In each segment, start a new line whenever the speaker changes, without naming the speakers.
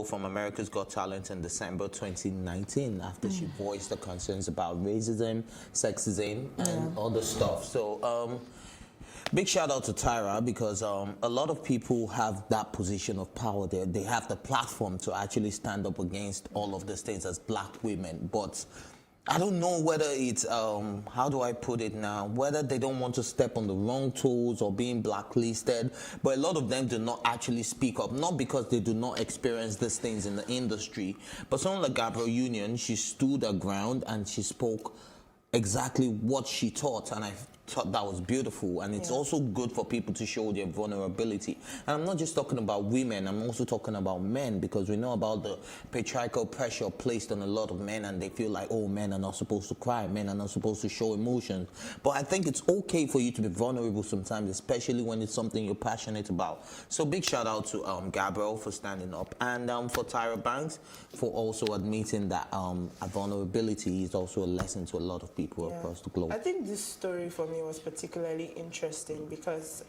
from America's Got Talent in December 2019 after she voiced the concerns about racism, sexism, and other stuff. So, big shout out to Tyra because a lot of people have that position of power there. They have the platform to actually stand up against all of these things as black women. But I don't know whether it's, how do I put it now, whether they don't want to step on the wrong toes or being blacklisted, but a lot of them do not actually speak up, not because they do not experience these things in the industry, but someone like Gabrielle Union, she stood her ground and she spoke exactly what she thought, and I thought that was beautiful. And it's also good for people to show their vulnerability. And I'm not just talking about women, I'm also talking about men, because we know about the patriarchal pressure placed on a lot of men, and they feel like, oh, men are not supposed to cry, men are not supposed to show emotions. But I think it's okay for you to be vulnerable sometimes, especially when it's something you're passionate about. So big shout out to Gabrielle for standing up, and for Tyra Banks for also admitting that a vulnerability is also a lesson to a lot of people across the globe.
I think this story for me was particularly interesting because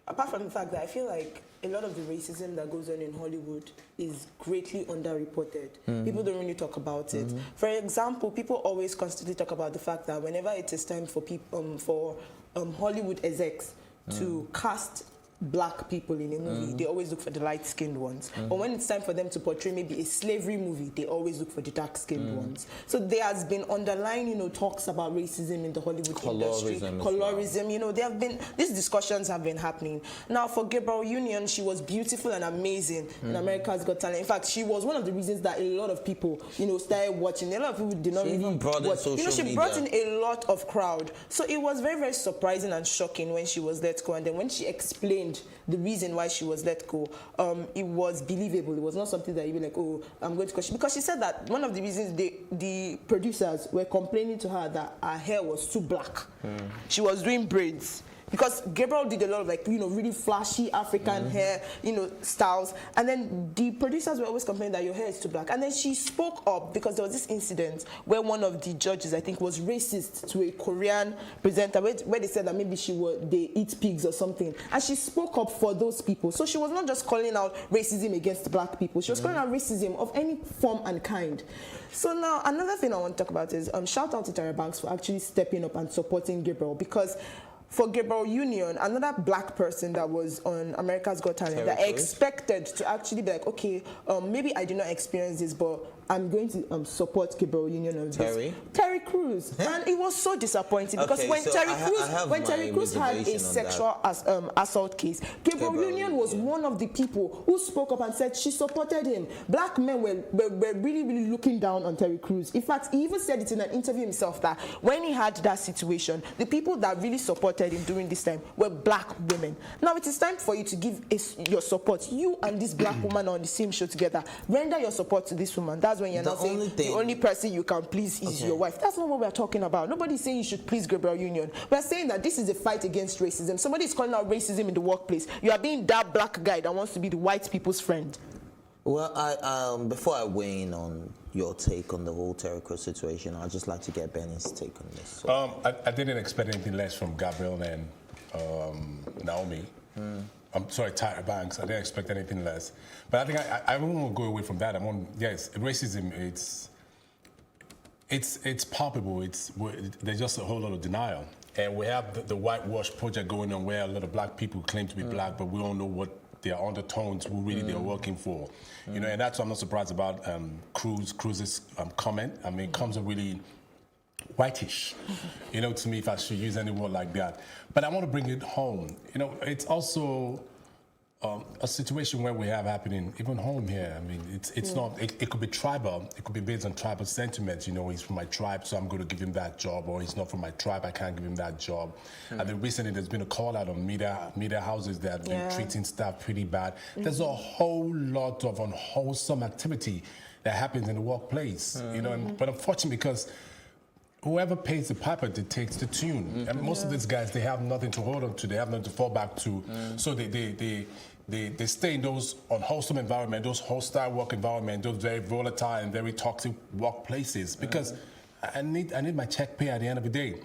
apart from the fact that I feel like a lot of the racism that goes on in Hollywood is greatly underreported. People don't really talk about it. For example, people always constantly talk about the fact that whenever it is time for people Hollywood execs to cast black people in a movie, they always look for the light-skinned ones. But when it's time for them to portray maybe a slavery movie, they always look for the dark-skinned ones. So there has been underlying, talks about racism in the Hollywood industry. Colorism, there have been, these discussions have been happening. Now, for Gabrielle Union, she was beautiful and amazing in America's Got Talent. In fact, she was one of the reasons that a lot of people, started watching. A lot of people did not even watch. She brought in a lot of crowd. So it was very, very surprising and shocking when she was let go. And then when she explained the reason why she was let go, it was believable. It was not something that you were like, oh, I'm going to question. Because she said that one of the reasons the producers were complaining to her that her hair was too black. She was doing braids. Because Gabrielle did a lot of really flashy African hair, styles. And then the producers were always complaining that your hair is too black. And then she spoke up because there was this incident where one of the judges, I think, was racist to a Korean presenter where they said that maybe they eat pigs or something. And she spoke up for those people. So she was not just calling out racism against black people. She was calling out racism of any form and kind. So now, another thing I want to talk about is shout out to Tyra Banks for actually stepping up and supporting Gabrielle, because for Gabrielle Union, another black person that was on America's Got Talent, that expected to actually be like, okay, maybe I did not experience this, but I'm going to support Gabrielle Union on this. Terry Crews. And it was so disappointing because when Terry Crews had a sexual assault case, Gabrielle Union was one of the people who spoke up and said she supported him. Black men were really, really looking down on Terry Crews. In fact, he even said it in an interview himself that when he had that situation, the people that really supported him during this time were black women. Now it is time for you to give your support. You and this black woman are on the same show together. Render your support to this woman. That's when you're not saying the only person you can please is your wife. That's not what we're talking about. Nobody's saying you should please Gabrielle Union. We're saying that this is a fight against racism. Somebody is calling out racism in the workplace. You are being that black guy that wants to be the white people's friend.
Well, I before I weigh in on your take on the whole Terry Crews situation, I'd just like to get Benny's take on this. So.
I didn't expect anything less from Gabrielle and Naomi. I'm sorry, Tyra Banks. I didn't expect anything less. But I think I won't want to go away from that. Yes, racism, it's palpable. There's just a whole lot of denial. And we have the whitewash project going on where a lot of black people claim to be black, but we don't know what their undertones, who really they're working for. And that's why I'm not surprised about Cruz's comment. I mean, it comes really whitish, to me, if I should use any word like that. But I want to bring it home. It's also a situation where we have happening even home here. I mean, it's not. It could be tribal. It could be based on tribal sentiments. He's from my tribe, so I'm going to give him that job, or he's not from my tribe, I can't give him that job. And then recently, there's been a call out on media houses that have been treating staff pretty bad. There's a whole lot of unwholesome activity that happens in the workplace. But unfortunately, because whoever pays the piper dictates the tune. And most of these guys, they have nothing to hold on to. They have nothing to fall back to. So they stay in those unwholesome environment, those hostile work environment, those very volatile and very toxic workplaces. Because I need my check pay at the end of the day.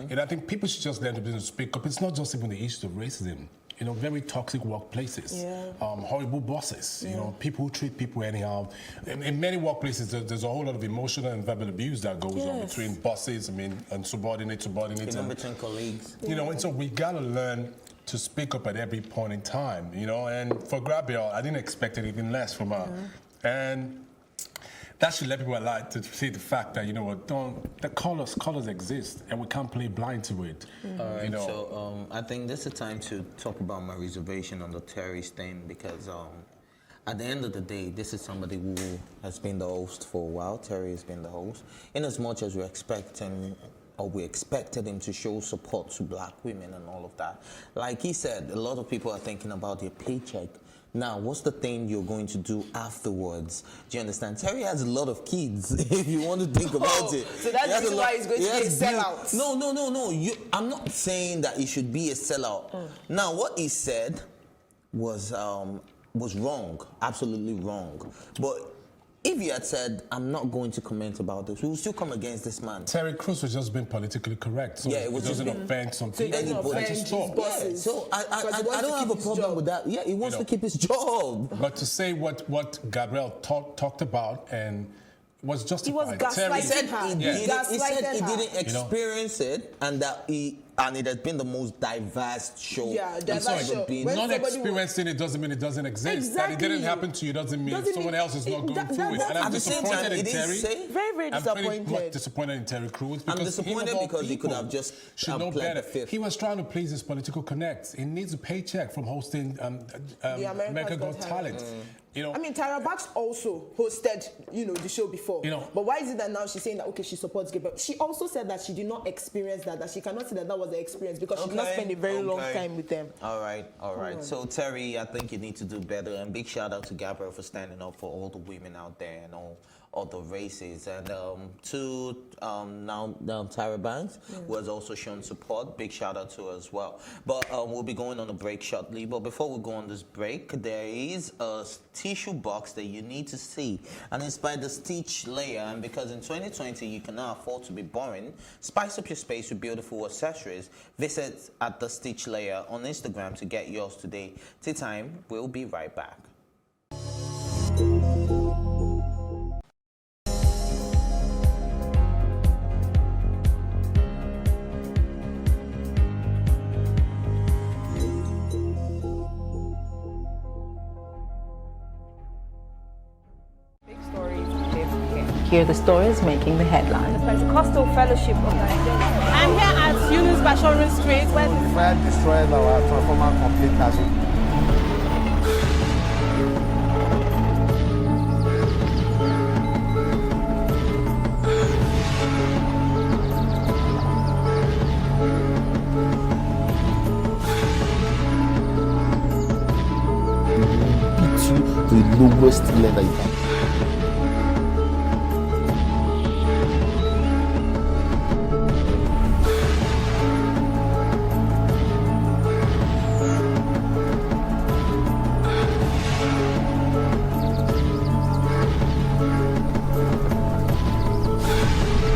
And I think people should just learn to speak up. It's not just even the issue of racism. very toxic workplaces,
Yeah.
horrible bosses, people who treat people anyhow. In many workplaces, there's a whole lot of emotional and verbal abuse that goes on
Yes.
between bosses, and subordinates.
Even between colleagues.
And so we gotta learn to speak up at every point in time, and for Gabrielle, I didn't expect anything less from her. And that should let people alive to see the fact that, the colors exist and we can't play blind to it.
All right, so I think this is time to talk about my reservation on the Terry's thing because at the end of the day, this is somebody who has been the host for a while. Terry has been the host. In as much as we expected him to show support to black women and all of that. Like he said, a lot of people are thinking about their paycheck. Now, what's the thing you're going to do afterwards? Do you understand? Terry has a lot of kids, if you want to think about it.
So that's the reason why he's going to be a sellout.
No. I'm not saying that he should be a sellout. Now, what he said was wrong, absolutely wrong. But if he had said, I'm not going to comment about this, we will still come against this man.
Terry Crews was just being politically correct, so it doesn't offend some people.
doesn't offend his bosses.
Yeah, so I
wants
don't
to
have
keep
a
his
problem
job.
with that. Yeah, he wants to keep his job.
But to say what Gabrielle talked about and was justified.
gaslighting
He said
her.
he didn't experience it, and that it has been the most diverse show.
Yeah,
it's
diverse show.
ever been.
When
Not
somebody
experiencing it doesn't mean it doesn't exist. That it
Exactly.
didn't happen to you doesn't mean someone else is not going through it. And I'm
At the same time,
disappointed
he
in
didn't
Terry.
say.
Very, very
I'm pretty much
disappointed.
disappointed in Terry Crews.
I'm disappointed because he could have just
should know
pled
better.
the fifth.
He was trying to please his political connects. He needs a paycheck from hosting America's Got Talent.
I mean, Tyra Banks also hosted, the show before. But why is it that now she's saying that, okay, she supports Gabriel? She also said that she did not experience that she cannot say that was the experience because she did not spend a very long time with them.
All right. So, Terry, I think you need to do better. And big shout out to Gabriel for standing up for all the women out there and all the races. And to now Tyra Banks, who has also shown support. Big shout out to her as well. But we'll be going on a break shortly. But before we go on this break, there is a tissue box that you need to see. And it's by the Stitch Layer. And because in 2020, you cannot afford to be boring, spice up your space with beautiful accessories. Visit at the Stitch Layer on Instagram to get yours today. Tea time, we'll be right back.
Hear the stories making the headlines.
Pentecostal Fellowship of Nigeria. I'm here at Yunus Bashorin Street where
Fire destroyed our transformer completely.
To the lowest level you can.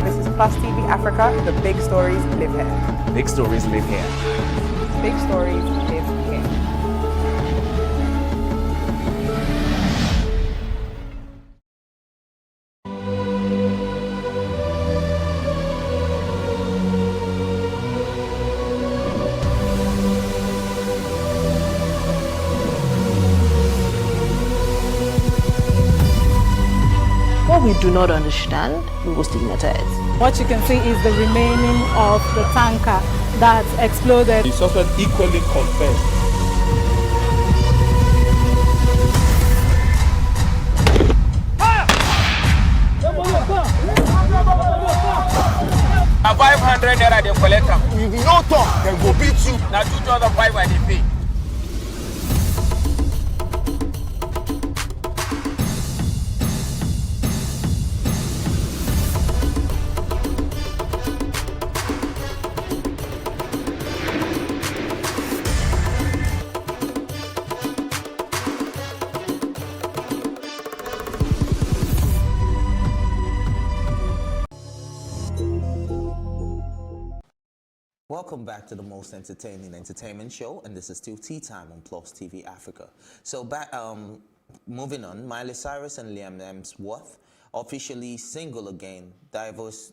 this is Plus TV Africa. The big stories live here.
Big stories live here.
Big stories live here.
What we do not understand, we will stigmatize.
What you can see is the remaining of the tanker that exploded.
The suspect equally confessed.
A 500 naira they collect am.
If you no talk, dem go beat you.
Na 2,500 I dey pay.
Welcome back to the most entertaining entertainment show, and this is still Tea Time on Plus TV Africa. So moving on, Miley Cyrus and Liam Hemsworth officially single again. Divorce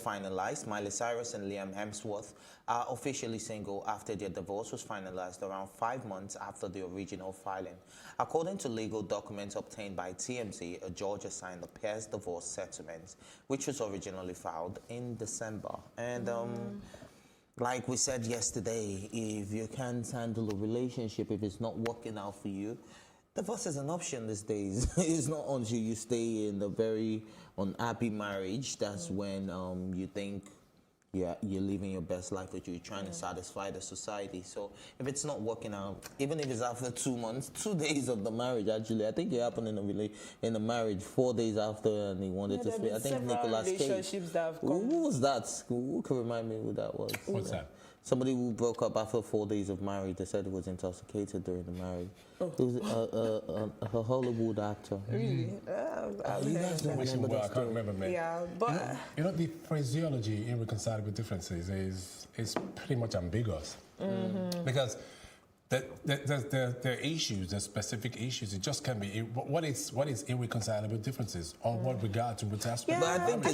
finalized. Miley Cyrus and Liam Hemsworth are officially single after their divorce was finalized around 5 months after the original filing. According to legal documents obtained by TMZ, a judge assigned the pair's divorce settlement, which was originally filed in December. And like we said yesterday, if you can't handle a relationship, if it's not working out for you, divorce is an option these days. It's not until you stay in a very unhappy marriage that's when you think you're living your best life, but you're trying to satisfy the society. So if it's not working out, even if it's after 2 months, 2 days of the marriage, actually, I think it happened in the marriage 4 days after, and he wanted to split. I think Nicolas Cage.
Relationships that have come.
Who was that? Who can remind me who that was?
What's that?
Somebody who broke up after 4 days of marriage. They said he was intoxicated during the marriage. It was a Hollywood actor.
Really?
You guys don't
Wishing
remember
well, I
that
can't
story?
remember, man.
Yeah, but
You know, the phraseology irreconcilable differences is pretty much ambiguous. Because the issues, the specific issues, it just can be what is irreconcilable differences on what regard to which aspect.
yeah,
But I think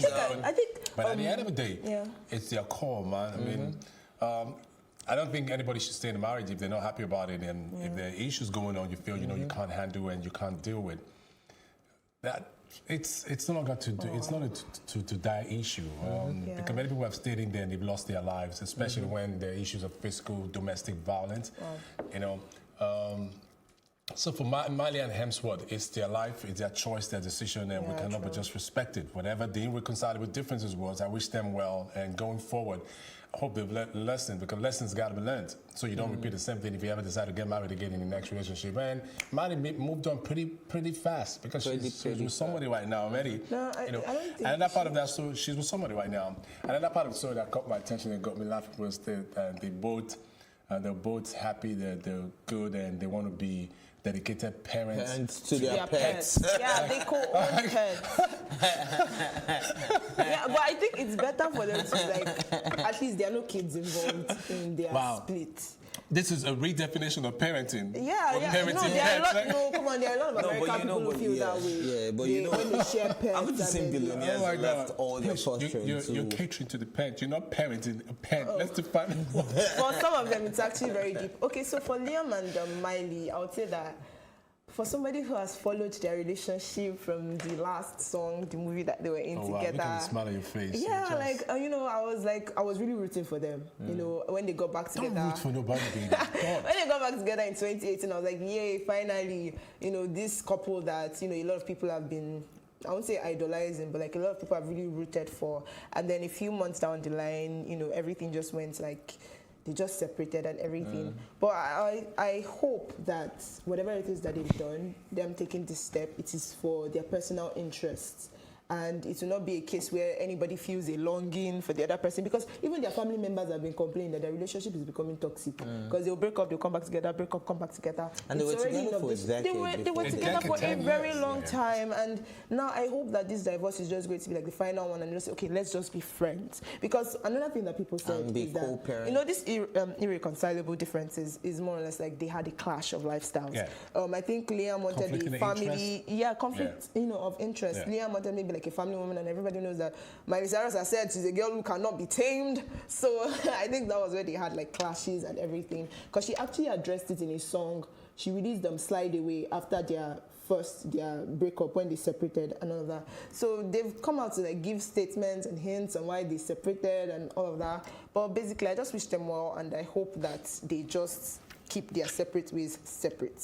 I think.
But at the end of the day,
yeah.
it's their call, man. I mean, I don't think anybody should stay in a marriage if they're not happy about it, and if there are issues going on, you feel you can't handle and you can't deal with. That it's no longer it's not to die issue because many people have stayed in there and they've lost their lives, especially when there are issues of physical domestic violence. You know. So for Miley and Hemsworth, it's their life, it's their choice, their decision, and we cannot but just respect it. Whatever the irreconcilable differences was, I wish them well, and going forward, I hope they've learned a lesson, because lessons got to be learned. So you don't repeat the same thing if you ever decide to get married again in the next relationship. And Miley moved on pretty fast, because she's with somebody right now already.
No, I don't think
another part of that story, she's with somebody right now. Another part of the story that caught my attention and got me laughing was that they're both happy, they're good, and they want to be dedicated parents
To their pets.
Yeah, they co-own pets. Yeah, but I think it's better for them to, like, at least there are no kids involved in their split.
This is a redefinition of parenting.
Yeah.
Parenting
No, there are a lot.
pets.
No, come on, there are a lot of
No,
American
but you know
people who
what,
feel that way.
yeah, but
they,
you know-
when they share pets.
How many
and then they-
billionaires
Oh my
left
God.
all their
Please,
fortune
you're
to...
catering to the pet. You're not parenting a pet. Let's define it.
For some of them, it's actually very deep. Okay, so for Liam and Miley, I would say that for somebody who has followed their relationship from the last song, the movie that they were in
Oh wow,
together.
look at the smile on your face.
Yeah,
Just-
I was really rooting for them. You know, when they got back together.
Don't root for nobody, baby. God.
When they got back together in 2018, I was like, yay, finally, this couple that, a lot of people have been, I won't say idolizing, but like a lot of people have really rooted for. And then a few months down the line, everything just went like, they just separated and everything. But I hope that whatever it is that they've done, them taking this step, it is for their personal interests. And it will not be a case where anybody feels a longing for the other person, because even their family members have been complaining that their relationship is becoming toxic. Because they'll break up, they'll come back together, break up, come back together.
And they were
It's already
together
enough.
for a decade
They were
before
together for a
10
very
years,
long
yeah.
time. And now I hope that this divorce is just going to be like the final one, and they'll say, okay, let's just be friends. Because another thing that people said
And be
is that,
co-parent.
this irreconcilable differences is more or less like they had a clash of lifestyles.
Yeah.
I think Liam wanted
Conflict
the
in
family, conflict, of interest.
Yeah.
Liam wanted maybe like a family woman, and everybody knows that Miley Cyrus has said she's a girl who cannot be tamed. So I think that was where they had like clashes and everything. Because she actually addressed it in a song. She released them Slide Away after their breakup, when they separated and all of that. So they've come out to like give statements and hints on why they separated and all of that. But basically, I just wish them well, and I hope that they just keep their separate ways separate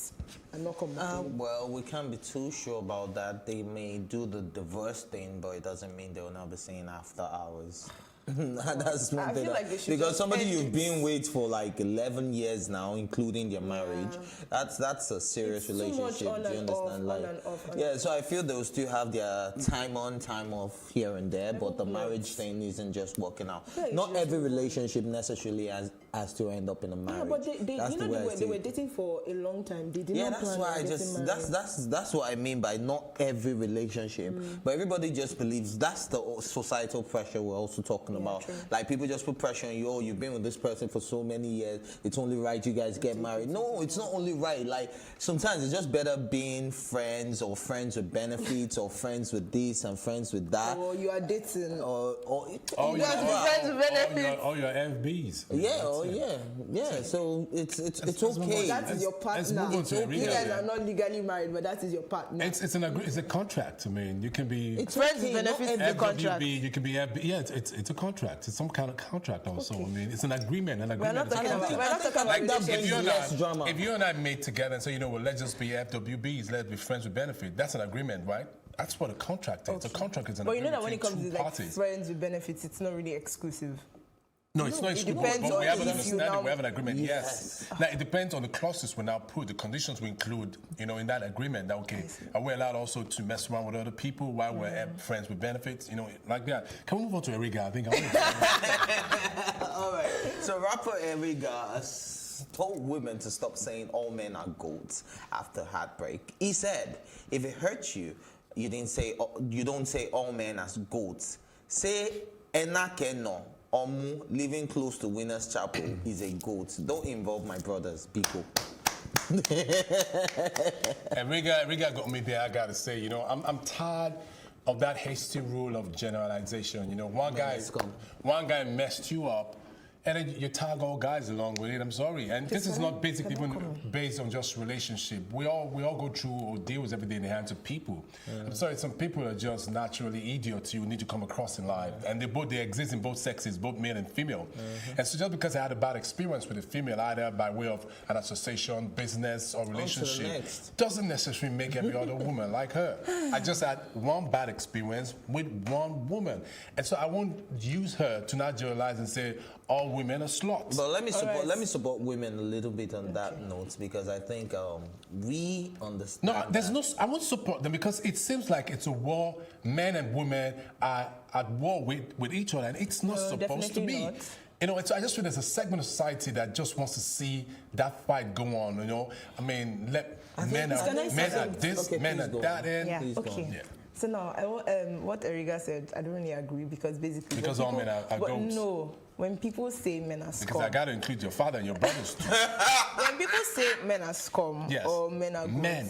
and not come back.
Well, we can't be too sure about that. They may do the divorce thing, but it doesn't mean they will not be seeing after hours. That's one
I
thing.
feel like they should
Because
just
somebody
end
you've
it.
been with for like 11 years now, including their marriage, that's a serious
It's too much
relationship.
on
Do you
and
understand?
off, on and off, on
yeah,
and
so I feel they will still have their time on, time off here and there, but the
hope
marriage
not.
thing isn't just working out.
Yeah, it's
Not
just
every relationship necessarily as to end up in a marriage.
Yeah, but
That's the way I
they
see
were
it.
dating for a long time. They did
Yeah,
not
that's
plan
why
on
I
getting
just
married.
that's what I mean by not every relationship, but everybody just believes that's the societal pressure we're also talking about.
true.
Like people just put pressure on you. Oh, you've been with this person for so many years. It's only right you guys get married. No, it's not only right. Like sometimes it's just better being friends or friends with benefits or friends with this and friends with that.
Or you are dating.
Or
Oh,
You guys be friends with benefits.
all your FBs.
yeah. So it's okay.
That is your
Let's move
partner.
on to
You
Enrique.
guys are not legally married, but that is your partner.
It's a contract. I mean, you can be
It's
Friends
okay,
with
not
benefits,
every-
the contract.
FWB, you can be FB. Yeah, it's a contract. It's some kind of contract also. I mean, it's an agreement. An
We're
agreement.
not talking
I
about.
think-
We're
I
not
think
talking about
like that
relationship.
brings less drama.
If you and I made together and say, you know, well, let's just be FWBs, let's be friends with benefit. That's an agreement, right? That's what a contract is. A contract is an
But you know
agreement
that when it comes
between
to
two
like
parties.
friends with benefits, it's not really exclusive.
No, it's not
it
exclusive.
depends
But we have
on
an
if you
understanding.
now-
We have an agreement. Yes. Now it depends on the clauses we now put, the conditions we include. You know, in that agreement. That okay, are we allowed also to mess around with other people while we're friends with benefits? You know, like that. Can we move on to Eriga? I think.
All right. So rapper Eriga told women to stop saying all men are goats after heartbreak. He said, if it hurts you, you don't say all men as goats. Say enakeno omu living close to Winners Chapel is a goat. Don't involve my brothers, Biko.
And Riga got me there, I gotta say, you know, I'm tired of that hasty rule of generalization. You know, one guy messed you up, and then you tag all guys along with it. I'm sorry. And this is not basically even based on just relationship. We all go through ordeals every day in the hands of people. I'm sorry, some people are just naturally idiots you need to come across in life. And they exist in both sexes, both male and female. And so just because I had a bad experience with a female, either by way of an association, business, or relationship,
next.
doesn't necessarily make every other woman like her. I just had one bad experience with one woman. And so I won't use her to not generalize and say all women are sluts.
But let me support women a little bit on that note, because I think we understand.
No, there's no. I won't support them because it seems like it's a war. Men and women are at war with each other, and it's not supposed to
definitely
be.
not.
You know, I just feel there's a segment of society that just wants to see that fight go on. You know, I mean, men are this,
Okay,
men
please
are
go
that.
on.
And
Yeah.
Please go
Okay.
on.
Yeah.
So now, what Eriga said, I don't really agree because basically.
Because
when
all men are
but
goats.
No, when people say men are
Because
scum.
I got to include your father and your brothers too.
When people say men are scum
Yes.
or men are goats,
Men.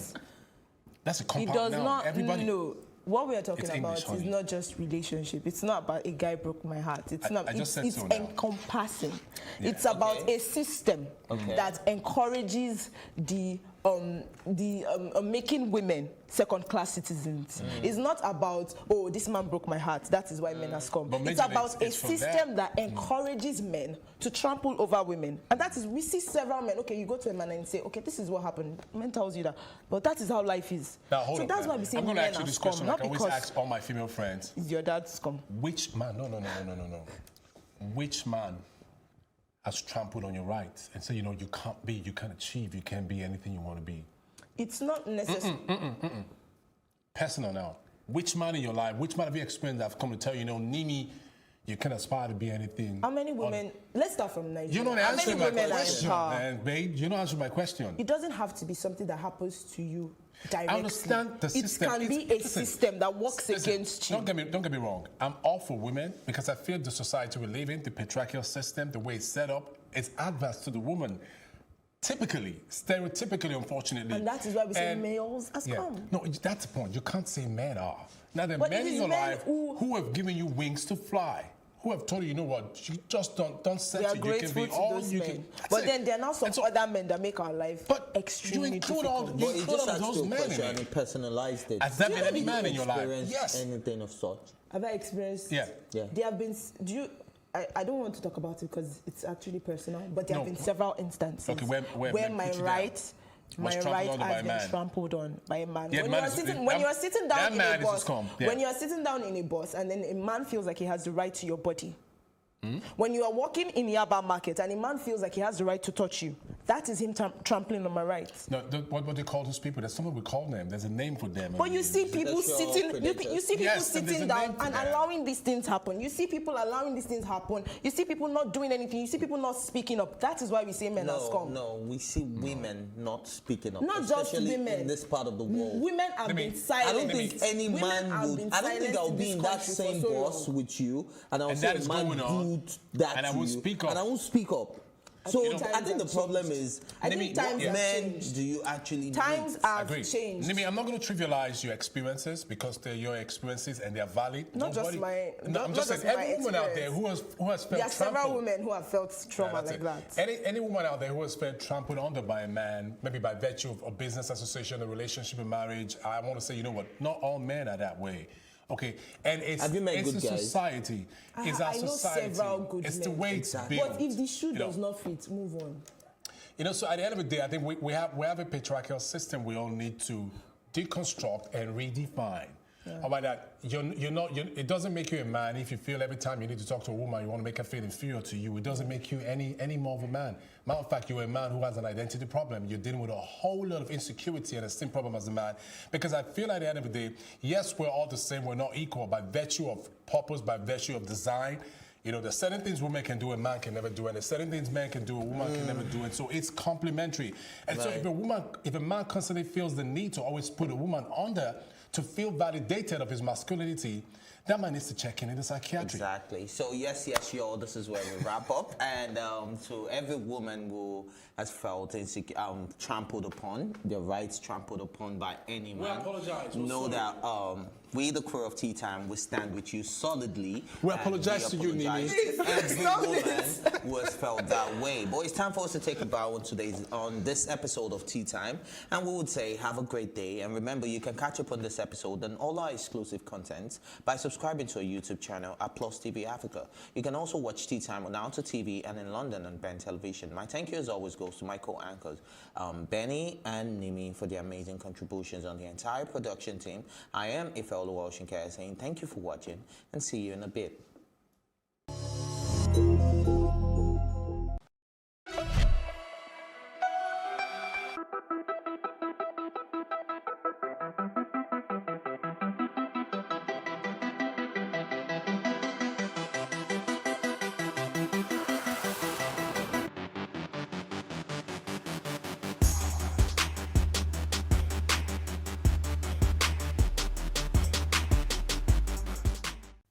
That's a
it
compound
does
noun.
not.
Everybody.
No. What we are talking
It's
about
English,
is
honey.
not just relationship. It's not about a guy broke my heart. It's not.
I just said
it's
so now.
encompassing.
Yeah.
It's about
Okay.
a system that encourages the making women second-class citizens. It's not about, oh, this man broke my heart, that is why men are scum.
But
It's
maybe
about a
it's from
system that encourages men to trample over women. And that is, we see several men, okay, you go to a man and say, okay, this is what happened. Man tells you that. But that is how life is.
Now, hold
so
on,
that's
man.
why we say
I'm going to
men
ask you
are
this
scum,
question.
not
I always
because
ask all my female friends.
it's your dad's scum.
Which man? No. Which man has trampled on your rights and said, you know, you can't achieve, you can't be anything you want to be?
It's not necessary.
Personal now. Which man in your life, which man have you experienced that have come to tell you, you know, Nini, you can aspire to be anything?
How many women, let's start from Nigeria.
You don't
How
answer
many
my
women are in
question,
power?
man, babe. You don't answer my question.
It doesn't have to be something that happens to you directly.
I understand the system.
It can be a
Listen,
system that works
listen,
against you.
Don't get me wrong. I'm all for women because I feel the society we live in, the patriarchal system, the way it's set up, it's adverse to the woman. Typically, stereotypically, unfortunately.
And that is why we say males are scum.
No, that's the point. You can't say men are. Now, there are
But
men
it
in
is
your
men
life
who-
who have given you wings to fly, who have told you, you know what, you just don't
We are
settle. You can
grateful
be
to
all
those
you
men.
can. That's
But
it.
then there are now some
And so-
other men that make our life
But
extremely
you include all
difficult.
the-
But he
include
just
all
asked
those
you a
men
question
in
and
it.
he personalized it.
Has there been any
Have
man
you
in your life?
experienced
Yes.
anything of such?
Have I experienced?
Yeah.
Yeah.
There have been. I don't want to talk about it because it's actually personal. But there have
No.
been several instances
Okay, where
my
put you down?
right.
Was
My
trampled
right
on by a
has
man.
been trampled on by a man.
Yeah,
when
man
you are
is-
sitting,
that-
you are sitting down
that
in
man
a
is a
bus,
scum, yeah.
when you are sitting down in a bus, and then a man feels like he has the right to your body. When you are walking in Yaba market and a man feels like he has the right to touch you, that is him trampling on my rights.
No, what they call those people? There's something we call them. There's a name for them.
But you see people
Sexual
sitting,
predators.
you see people
Yes, and there's
sitting
a
down
name for
and
that.
allowing these things happen. You see people allowing these things happen. You see people not doing anything. You see people not speaking up. That is why we say men are scum.
No, we see women not speaking up.
Not just
especially
women.
in this part of the world.
Women have
Let me-
been silent.
I don't think any
Women
man
have
would.
been
I don't think
silenced
I'll
in
be
this
in that
country for
same
so
bus
long.
with you, and I'll
And
say
that
a
is
man
going on,
do that
and I
to
won't
you,
speak up.
and I won't speak up. So
You know,
I think the
times
problem
have
is,
I think times have
men
changed.
do you actually
Times
need?
have
Agreed.
changed.
Nimi, I'm not going to trivialize your experiences because they're your experiences and they're valid.
Not just my-
No,
not
I'm just
just
saying,
my
every woman out there
experience.
who has felt
There are several
trampled.
women who have felt trauma
That's
like
it.
that.
Any woman out there who has felt trampled under by a man, maybe by virtue of a business association, a relationship, a marriage, I want to say, you know what? Not all men are that way. Okay, and it's
Have you met
it's
good
a
guys?
society. It's our
I know
society.
several good
It's the
men.
way
Exactly.
it's built.
But if the shoe
you know.
does not fit, move on.
You know, so at the end of the day, I think we have a patriarchal system we all need to deconstruct and redefine. About that, it doesn't make you a man if you feel every time you need to talk to a woman, you want to make her feel inferior to you. It doesn't make you any more of a man. Matter of fact, you're a man who has an identity problem. You're dealing with a whole lot of insecurity and esteem problem as a man. Because I feel at the end of the day, yes, we're all the same. We're not equal by virtue of purpose, by virtue of design. You know, there's certain things women can do a man can never do, and there's certain things men can do a woman can never do, and so it's complementary. And so if a man constantly feels the need to always put a woman under to feel validated of his masculinity, that man needs to check in the psychiatry.
Exactly. So yes, y'all. This is where we wrap up. And to every woman who has felt trampled upon, their rights trampled upon by any man,
apologize.
know that we, the crew of Tea Time, we stand with you solidly.
We
and
apologize to you,
apologize
Nini.
to every woman who has felt that way. But it's time for us to take a bow on this episode of Tea Time, and we would say have a great day. And remember, you can catch up on this episode and all our exclusive content by subscribing to our YouTube channel at Plus TV Africa. You can also watch Tea Time on Alta TV and in London on Ben Television. My thank you as always goes to my co-anchors, Benny and Nimi, for their amazing contributions on the entire production team. I am Ife Oluwashinkaya saying thank you for watching and see you in a bit.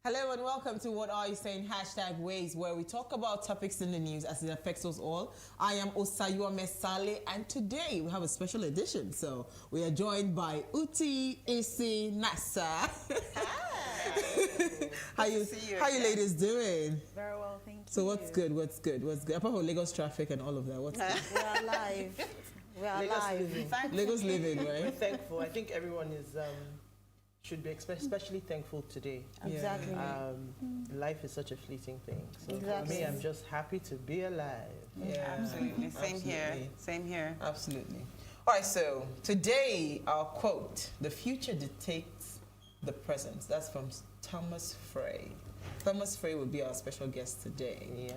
Hello and welcome to What Are You Saying? #Ways, where we talk about topics in the news as it affects us all. I am Osayua Mesale, and today we have a special edition. So we are joined by Uti Isi Nasa. How you ladies doing?
Very well, thank you.
So what's good? Apart from Lagos traffic and all of that, what's good?
We're alive. We're alive.
Lagos living,
We're
right?
thankful. I think everyone is should be especially thankful today.
Exactly.
Life is such a fleeting thing. So
Exactly.
for me, I'm just happy to be alive.
Yeah,
Absolutely. Same here.
Absolutely.
Same here.
Absolutely. All right, so today our quote, "The future dictates the present." That's from Thomas Frey. Thomas Frey will be our special guest today.
Yeah.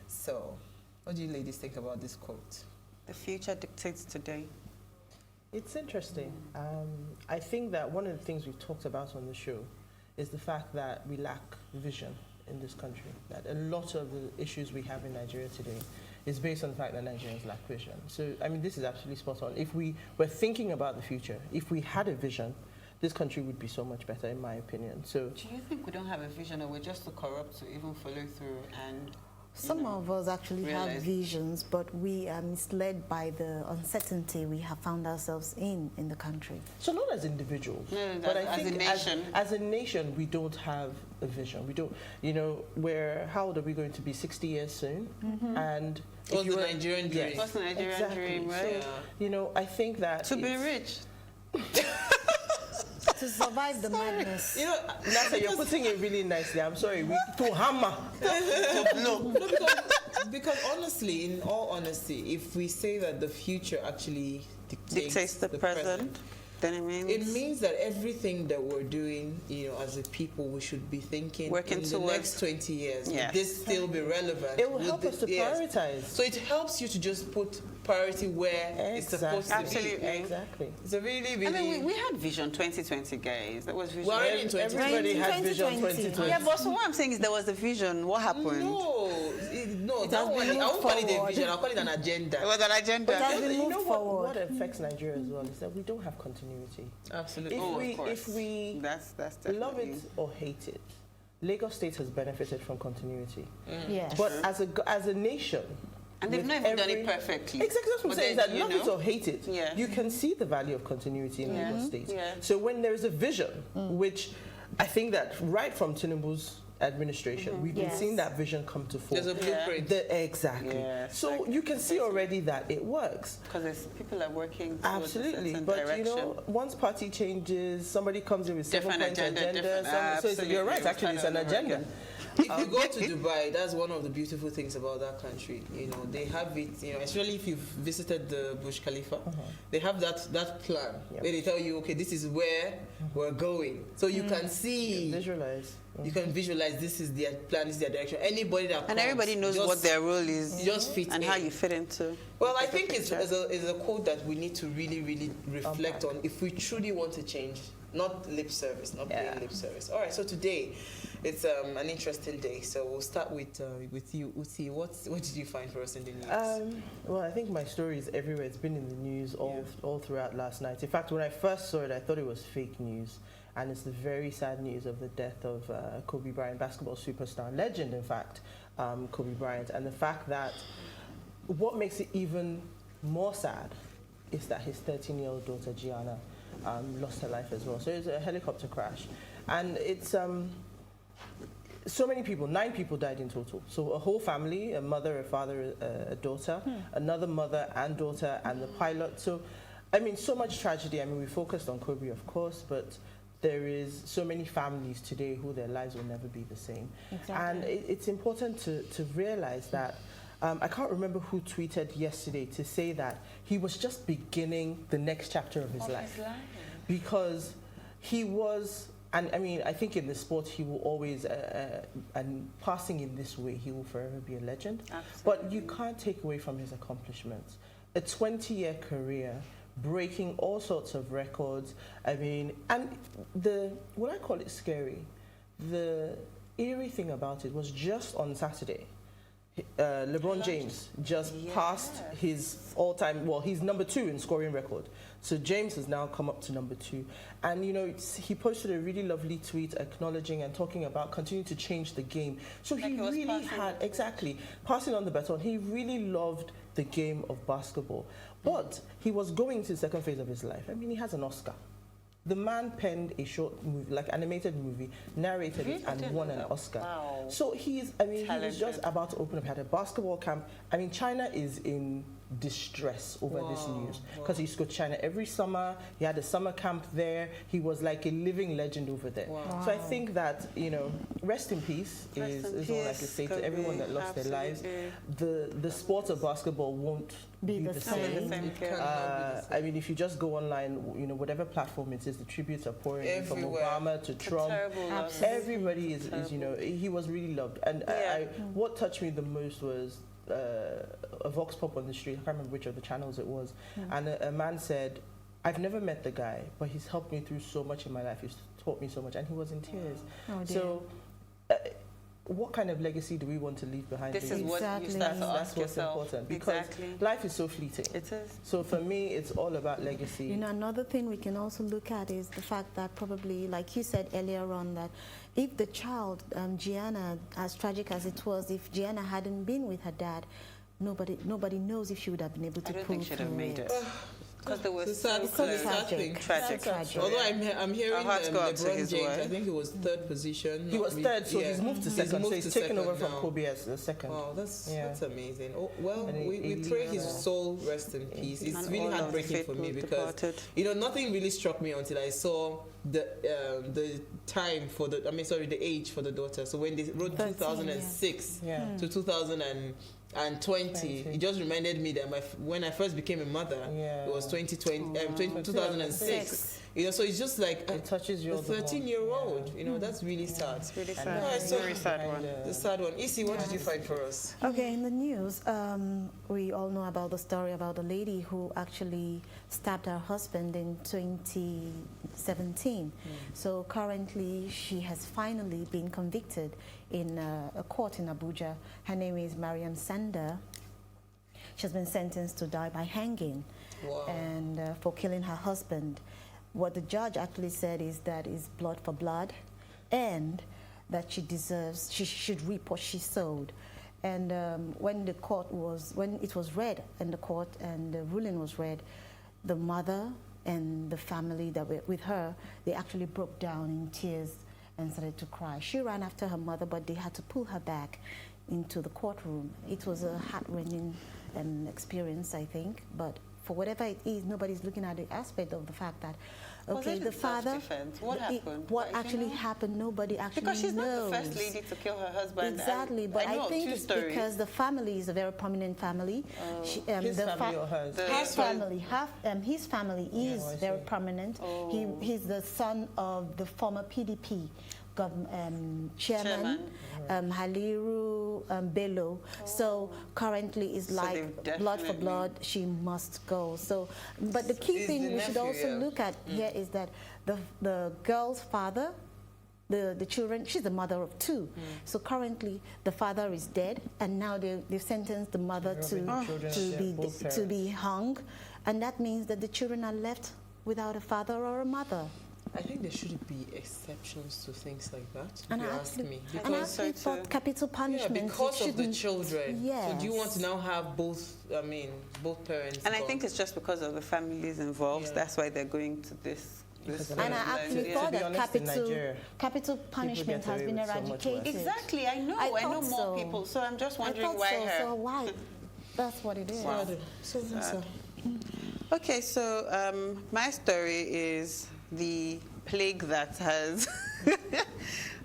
So, what do you ladies think about this quote?
The future dictates today.
It's interesting. I think that one of the things we've talked about on the show is the fact that we lack vision in this country. That a lot of the issues we have in Nigeria today is based on the fact that Nigerians lack vision. So, I mean, this is absolutely spot on. If we were thinking about the future, if we had a vision, this country would be so much better, in my opinion. So,
Do you think we don't have a vision, or we're just too corrupt to even follow through and
Some of us actually have
realize-
visions, but we are misled by the uncertainty we have found ourselves in the country.
so not as individuals,
No,
but
as
I think
a nation.
as a nation, we don't have a vision. We don't, how old are we going to be? 60 years soon? And if
What's
you
the
were-
Nigerian dream?
Yes,
What's the Nigerian
exactly.
dream, right?
So, I think that
to be
it's-
rich?
To survive the madness.
Nasa, you're putting it really nicely. I'm sorry. To hammer.
Because honestly, in all honesty, if we say that the future actually
Dictates the present. Then
it means that everything that we're doing, as a people, we should be thinking
Working
in the
towards-
next 20 years.
Yes.
Will this still be relevant?
It will help us to
yes.
prioritize.
So it helps you to just put priority where it's supposed to be.
Absolutely. Exactly.
It's a really, really...
I mean, we had Vision 2020, guys. There was Vision.
We're already in 2020.
Everybody had Vision 2020.
Yeah, but so what I'm saying is there was a vision. What happened?
No, that one, I won't call it a vision, I'll call it an agenda.
It was an agenda.
It has been moved forward.
What affects Nigeria as well is that we don't have continuity.
Absolutely.
If
we
that's
love it or hate it, Lagos State has benefited from continuity.
Yes.
But as a nation,
and they've not even done it perfectly.
Exactly, that's what I'm saying. That love it or hate it,
Yeah.
you can see the value of continuity in Lagos State.
Yeah.
So when there is a vision, which I think that right from Tinubu's administration, we've been seeing that vision come to fore.
There's a blueprint.
Exactly.
Yeah,
so you can see already that it works.
Because people are working towards
Absolutely,
a certain
but
direction.
you know, once party changes, somebody comes in with
Different
seven-point
agenda.
so you're right, actually, it's an agenda.
If you go to Dubai, that's one of the beautiful things about that country. You know, they have it, you know, especially if you've visited the Burj Khalifa, they have that plan where they tell you, okay, this is where we're going. So you can see,
visualize.
You can visualize this is their plan, this is their direction. Anybody that
and everybody knows what their role is
just fit
and
in.
how you fit into.
Well, I think it's a quote that we need to really, really reflect on if we truly want to change. Not lip service, not plain lip service. All right, so today it's an interesting day. So we'll start with you, Uti. What did you find for us in the news?
Well, I think my story is everywhere. It's been in the news all throughout last night. In fact, when I first saw it, I thought it was fake news. And it's the very sad news of the death of Kobe Bryant, basketball superstar, legend, in fact, Kobe Bryant. And the fact that what makes it even more sad is that his 13-year-old daughter, Gianna, lost her life as well. So it was a helicopter crash. And it's so many people, 9 people died in total. So a whole family, a mother, a father, a daughter, another mother and daughter, and the pilot. So, I mean, so much tragedy. I mean, we focused on Kobe, of course, but there is so many families today who their lives will never be the same.
Exactly.
And it's important to realize that I can't remember who tweeted yesterday to say that he was just beginning the next chapter of his life. Because he was, and I mean, I think in the sport he will always, and passing in this way, he will forever be a legend.
Absolutely.
But you can't take away from his accomplishments. A 20-year career, breaking all sorts of records. I mean, and what I call it scary, the eerie thing about it was just on Saturday, LeBron James just passed his all-time, well, he's number 2 in scoring record. So James has now come up to number 2. And, you know, he posted a really lovely tweet acknowledging and talking about continuing to change the game. So he really had, passing on the baton. He really loved the game of basketball. But he was going to the second phase of his life. I mean, he has an Oscar. The man penned a short movie, like animated movie, narrated it, and won an Oscar.
Wow.
So he was just about to open up. He had a basketball camp. I mean, China is in distress over this news because he used to go to China every summer. He had a summer camp there. He was like a living legend over there. So I think that, you know, rest in peace is all I can say to everyone that lost their lives. The sport of basketball won't be the same. I mean, if you just go online, you know, whatever platform it is, the tributes are pouring in from Obama to Trump. Everybody is, you know, he was really loved. And what touched me the most was a vox pop on the street. I can't remember which of the channels it was. And a man said, I've never met the guy, but he's helped me through so much in my life. He's taught me so much. And he was in tears. So what kind of legacy do we want to leave behind?
This is what you start to ask
what's
yourself.
important, because life is so fleeting.
It is.
So for me, it's all about legacy.
You know, another thing we can also look at is the fact that probably, like you said earlier on, that if the child, Gianna, as tragic as it was, if Gianna hadn't been with her dad, nobody knows if she would have been able to pull through it. I don't think she'd have made it.
Because there was
so tragic.
Although I'm hearing LeBron James, I think he was 3rd position.
He was 3rd, so he's moved to 2nd. So he's taken over from Kobe as the 2nd.
Wow, that's amazing. Oh, well, we pray his soul rest in peace. It's really heartbreaking for me because you know, nothing really struck me until I saw the time for the the age for the daughter. So when they wrote 2006 to 2020, it just reminded me that when I first became a mother, it was 2006. You know, so it's just like
it touches you.
a 13-year-old. You know, that's really sad.
It's really sad.
All right, so
Very sad one.
The sad one. Isi, what did you find for us?
Okay, in the news, we all know about the story about the lady who actually stabbed her husband in 2017. So currently, she has finally been convicted in a court in Abuja. Her name is Mariam Sander. She has been sentenced to die by hanging, and for killing her husband. What the judge actually said is that is blood for blood, and that she should reap what she sowed. And when it was read in the court and the ruling was read, the mother and the family that were with her, they actually broke down in tears and started to cry. She ran after her mother, but they had to pull her back into the courtroom. It was a heart-rending experience, I think, but for whatever it is, nobody's looking at the aspect of the fact that, okay, the father,
what happened?
What actually happened, nobody actually knows.
Because she's not the first lady to kill her husband.
Exactly, but I think it's because the family is a very prominent family.
His family or hers?
His family. His family is very prominent. He's the son of the former PDP chairman, Haliru Bello. So currently it's like blood for blood, she must go. So, but the key thing we should also look at here is that the girl's father, the children, she's the mother of two. So currently the father is dead, and now they've sentenced the mother to be hung, and that means that the children are left without a father or a mother.
I think there should be exceptions to things like that, if
and
you
I
ask me.
And I actually thought capital punishment.
Yeah, because of the children.
Yes.
So do you want to now have both parents?
And I think it's just because of the families involved. That's why they're going to this.
And I actually thought that capital punishment has been eradicated.
Exactly, I know. I know more people. So I'm just wondering why her.
So why? That's what it is.
Wow. Okay, so my story is the plague that has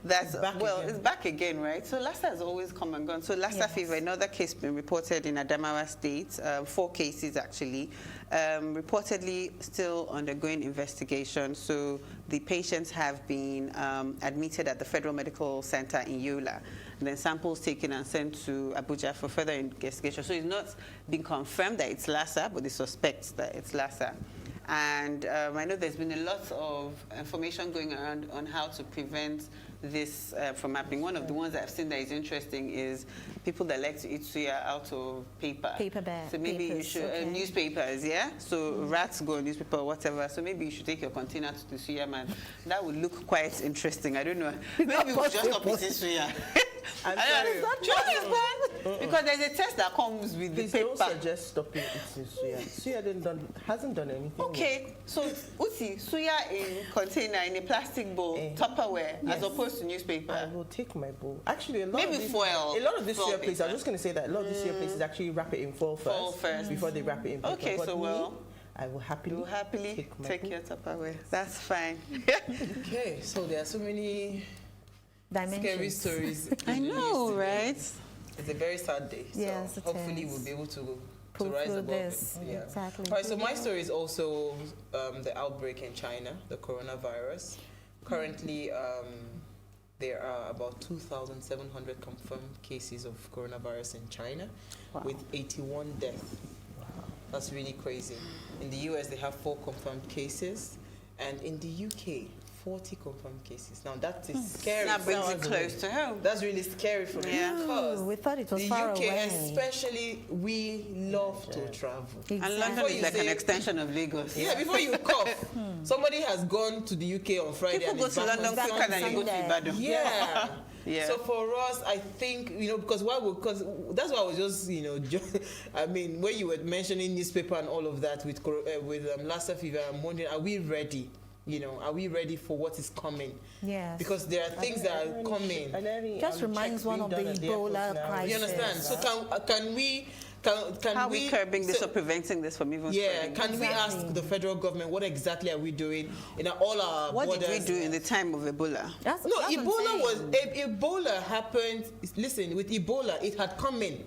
it's back again, right? So Lassa has always come and gone. So Lassa fever, another case been reported in Adamawa State, 4 cases actually, reportedly still undergoing investigation. So the patients have been admitted at the Federal Medical Center in Yola, and then samples taken and sent to Abuja for further investigation. So it's not been confirmed that it's Lassa, but they suspect that it's Lassa. And I know there's been a lot of information going around on how to prevent this from happening. One of the ones that I've seen that is interesting is people that like to eat suya out of paper.
Paper bags.
So maybe you should, newspapers, yeah? So rats go on newspaper or whatever. So maybe you should take your container to the suya man. That would look quite interesting. I don't know. Maybe we'll just stop eating suya. Because there's a test that comes with the paper.
Please don't suggest stopping eating suya. Suya hasn't done anything.
Okay, so Uti, suya in container in a plastic bowl, Tupperware, as opposed to newspaper.
I will take my bowl. Actually, a lot
maybe
of these,
foil.
A lot of these suya places, I was just going to say that a lot of these suya places actually wrap it in foil first before they wrap it in paper.
Okay,
but
so
I will happily
take your Tupperware. That's fine.
Okay, so there are so many scary stories.
I know, right?
It's a very sad day. So
yes,
hopefully we'll be able to rise above
this.
it. Yeah.
Exactly.
All right, so my story is also the outbreak in China, the coronavirus. Currently, there are about 2,700 confirmed cases of coronavirus in China, with 81 deaths. Wow. That's really crazy. In the US, they have 4 confirmed cases, and in the UK, 40 confirmed cases. Now that is scary.
That brings it close to home.
That's really scary for me because
we thought it was
the
far
UK
away.
Especially, we love to travel.
Exactly.
And London is like an extension of Lagos.
Yeah, before you cough, somebody has gone to the UK on Friday.
People go to London quicker than you go to Ibadan.
Yeah.
Yeah.
So for us, I think, because that's why I was just, I mean, when you were mentioning newspaper and all of that with Lassa fever, I'm wondering, are we ready? Are we ready for what is coming?
Yes.
Because there are things that are coming.
Just reminds one of the Ebola crisis.
You understand? So can we...
How are we curbing this or preventing this from even spreading?
Can we ask the federal government what exactly are we doing in all our
What
borders?
did we do in the time of Ebola?
Ebola happened. Listen, with Ebola, it had come in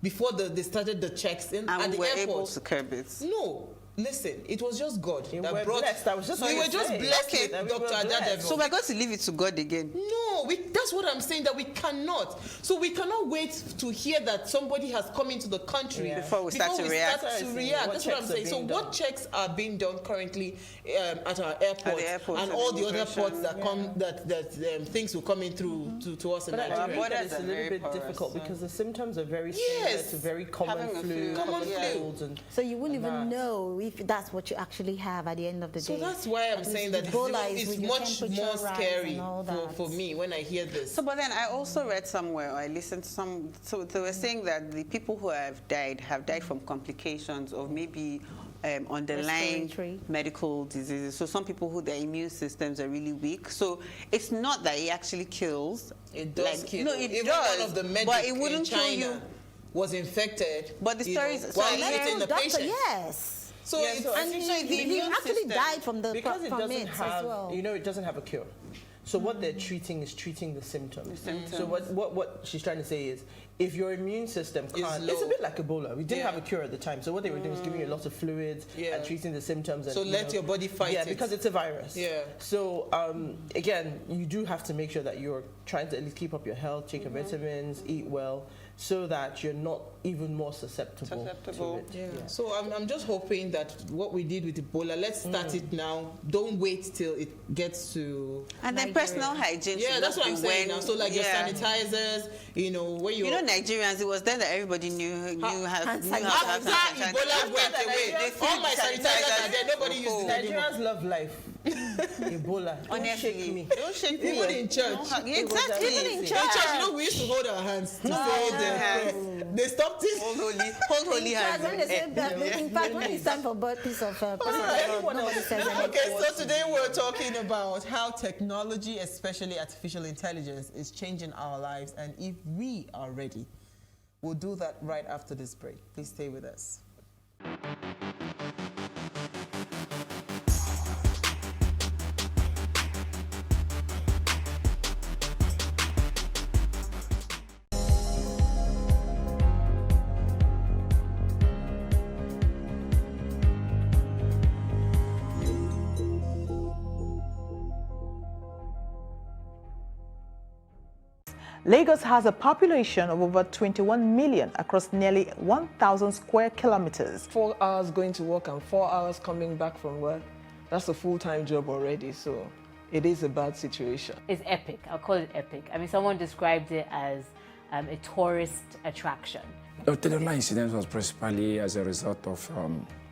before they started the checks in
and
at
we
the
were
airport.
able to curb it.
No, Listen, it was just God
You
that
were
brought.
blessed. I was just
we
going
were
to
just
say.
blessed
Okay,
with
that we
Dr.
were blessed.
Adadevo.
So we're going to leave it to God again.
No, that's what I'm saying, that we cannot. So we cannot wait to hear that somebody has come into the country
Before we start to react.
That's what I'm saying. So what checks are being done currently at our airports and all the other ports that come, that things will come in through to us in
But I
Nigeria?
agree that it's a little bit difficult because the symptoms are very similar to very common flu, common colds, and
so you wouldn't even know if that's what you actually have at the end of the day.
So that's why I'm saying that it's much more scary for me when I hear this.
So, but then I also read somewhere, or I listened to so they were saying that the people who have died from complications of maybe underlying medical diseases. So some people who their immune systems are really weak. So it's not that it actually kills.
It does kill.
No, it
Even
does.
one of the medics
but it wouldn't
in China
kill you.
was infected.
But the story is
while treating the patient.
Yes.
So
yeah, so
and he actually died from the
because it doesn't have,
as well.
you know, it doesn't have a cure. So what they're treating is treating the symptoms. So what she's trying to say is, if your immune system can't, it's a bit like Ebola. We didn't have a cure at the time. So what they were doing was giving you a lot of fluids and treating the symptoms. And,
so let your body fight it.
Yeah, because it's a virus.
Yeah.
So again, you do have to make sure that you're trying to at least keep up your health, take your vitamins, eat well, so that you're not even more susceptible to it.
Yeah. So I'm just hoping that what we did with Ebola, let's start it now. Don't wait till it gets to
and then personal hygiene.
Yeah, that's what I'm saying now. So like your sanitizers, you know, when you
Nigerians, it was then that everybody knew how to have
sanitizer. Ebola went away. All my sanitizers are there. Nobody used it anymore.
Nigerians love life. Ebola. Don't shake me.
Don't shake me.
Even in church.
Exactly.
Even in church, you know, we used to hold our hands to say the They stopped it.
Hold holy hands.
In fact, when it's time for birthdays of nobody says anything.
Okay, so today we're talking about how technology, especially artificial intelligence, is changing our lives, and if we are ready. We'll do that right after this break. Please stay with us.
Lagos has a population of over 21 million across nearly 1,000 square kilometers.
4 hours going to work and 4 hours coming back from work. That's a full-time job already, so it is a bad situation.
It's epic. I'll call it epic. I mean, someone described it as a tourist attraction.
The Tedola incident was principally as a result of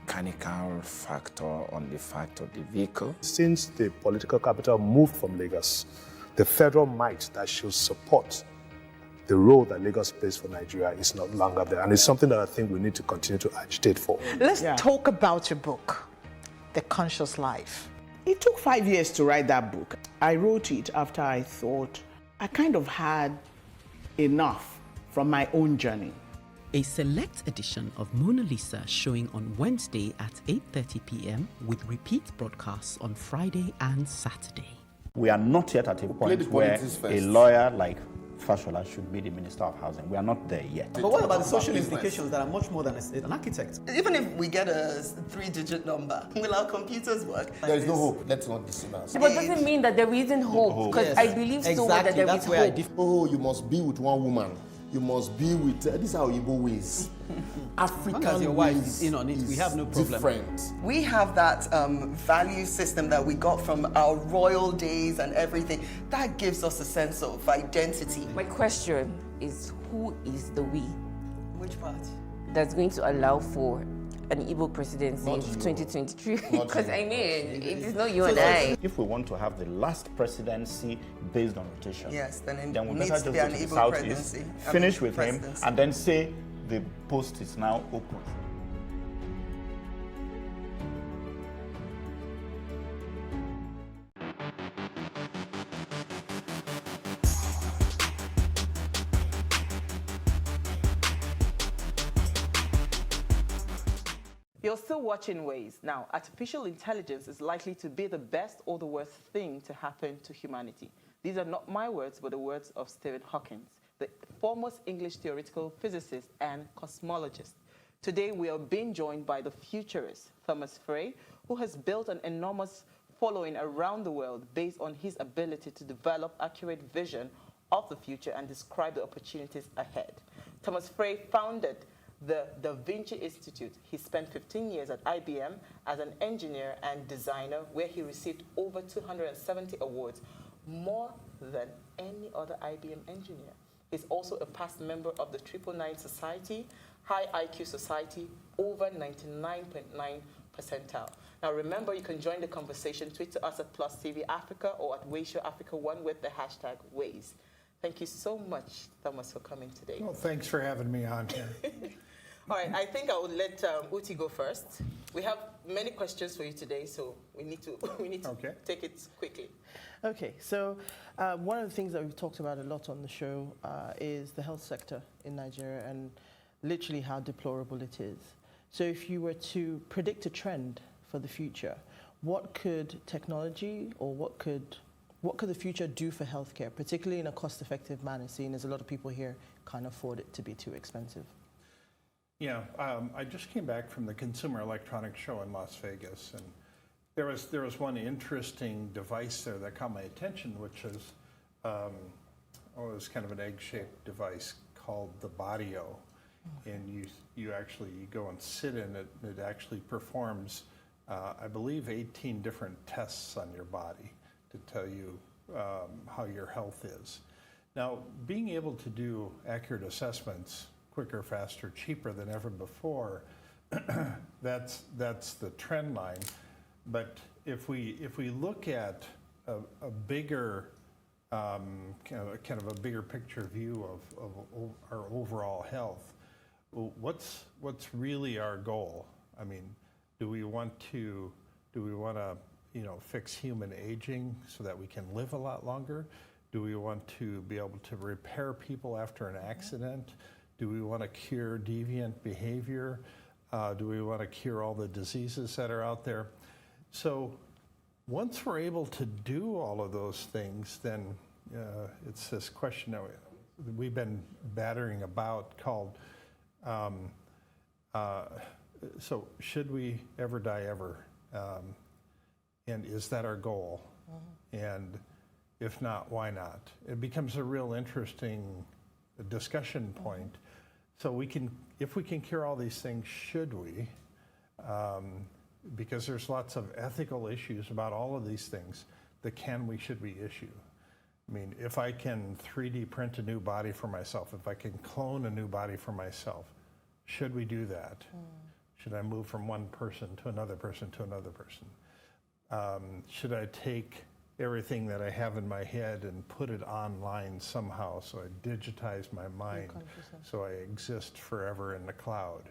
mechanical factor on the fact of the vehicle.
Since the political capital moved from Lagos, the federal might that should support the role that Lagos plays for Nigeria is no longer there. And it's something that I think we need to continue to agitate for.
Let's talk about your book, The Conscious Life. It took 5 years to write that book. I wrote it after I thought I kind of had enough from my own journey.
A select edition of Mona Lisa showing on Wednesday at 8:30 p.m. with repeat broadcasts on Friday and Saturday.
We are not yet at a point where a lawyer like Fashola should be the Minister of Housing. We are not there yet.
But what about the social implications that are much more than an architect?
Even if we get a 3-digit number, will our computers work?
There is no hope. Let's not deceive us.
But it doesn't mean that there isn't hope, because I believe so that there is hope.
Oh, you must be with one woman. You must be with, these are Igbo ways. African
as your wife is in on it, we have no problem.
Different.
We have that value system that we got from our royal days and everything. That gives us a sense of identity.
My question is, who is the we?
Which part?
That's going to allow for an Igbo presidency in 2023? Because I mean, it is not you and I.
If we want to have the last presidency based on rotation,
yes, then
we
needs
better
to
just
be
go
an
to the
Igbo
southeast,
presidency.
finish with him, and then say the post is now open.
You're still watching Ways. Now, artificial intelligence is likely to be the best or the worst thing to happen to humanity. These are not my words, but the words of Stephen Hawking, the foremost English theoretical physicist and cosmologist. Today, we are being joined by the futurist, Thomas Frey, who has built an enormous following around the world based on his ability to develop accurate vision of the future and describe the opportunities ahead. Thomas Frey founded the Da Vinci Institute. He spent 15 years at IBM as an engineer and designer, where he received over 270 awards, more than any other IBM engineer. He's also a past member of the 999 Society, High IQ Society, over 99.9 percentile. Now remember, you can join the conversation. Tweet to us at Plus TV Africa or at Wayshow Africa 1 with the hashtag Ways. Thank you so much, Thomas, for coming today.
Well, thanks for having me on here.
All right, I think I would let Uti go first. We have many questions for you today, so we need to take it quickly. Okay, so one of the things that we've talked about a lot on the show is the health sector in Nigeria and literally how deplorable it is. So if you were to predict a trend for the future, what could technology or what could the future do for healthcare, particularly in a cost-effective manner, seeing as a lot of people here can't afford it to be too expensive?
Yeah, I just came back from the Consumer Electronics Show in Las Vegas, and there was one interesting device there that caught my attention, which is it was kind of an egg-shaped device called the Bodio, and you actually go and sit in it. It actually performs, I believe, 18 different tests on your body to tell you how your health is. Now, being able to do accurate assessments quicker, faster, cheaper than ever before, that's the trend line. But if we look at a bigger kind of a bigger picture view of our overall health, what's really our goal? I mean, do we want to fix human aging so that we can live a lot longer? Do we want to be able to repair people after an accident? Do we want to cure deviant behavior? Do we want to cure all the diseases that are out there? So once we're able to do all of those things, then it's this question that we've been battering about called, so should we ever die ever? And is that our goal? And if not, why not? It becomes a real interesting discussion point. So if we can cure all these things, should we? Because there's lots of ethical issues about all of these things. The should we issue. I mean, if I can 3D print a new body for myself, if I can clone a new body for myself, should we do that? Should I move from one person to another person to another person? Should I take everything that I have in my head and put it online somehow, so I digitize my mind, so I exist forever in the cloud?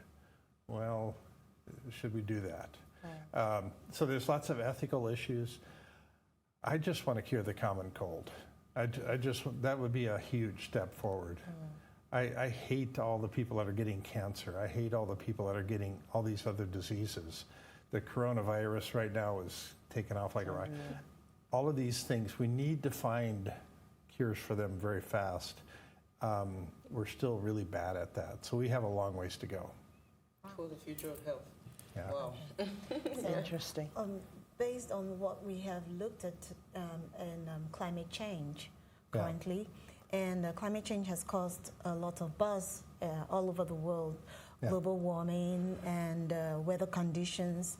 Well, should we do that? So there's lots of ethical issues. I just want to cure the common cold. That would be a huge step forward. I hate all the people that are getting cancer. I hate all the people that are getting all these other diseases. The coronavirus right now is taking off like a rocket. All of these things, we need to find cures for them very fast. We're still really bad at that, so we have a long ways to go.
For the future of health.
Yeah.
Wow. Interesting.
Based on what we have looked at in climate change currently, and climate change has caused a lot of buzz all over the world, global warming and weather conditions.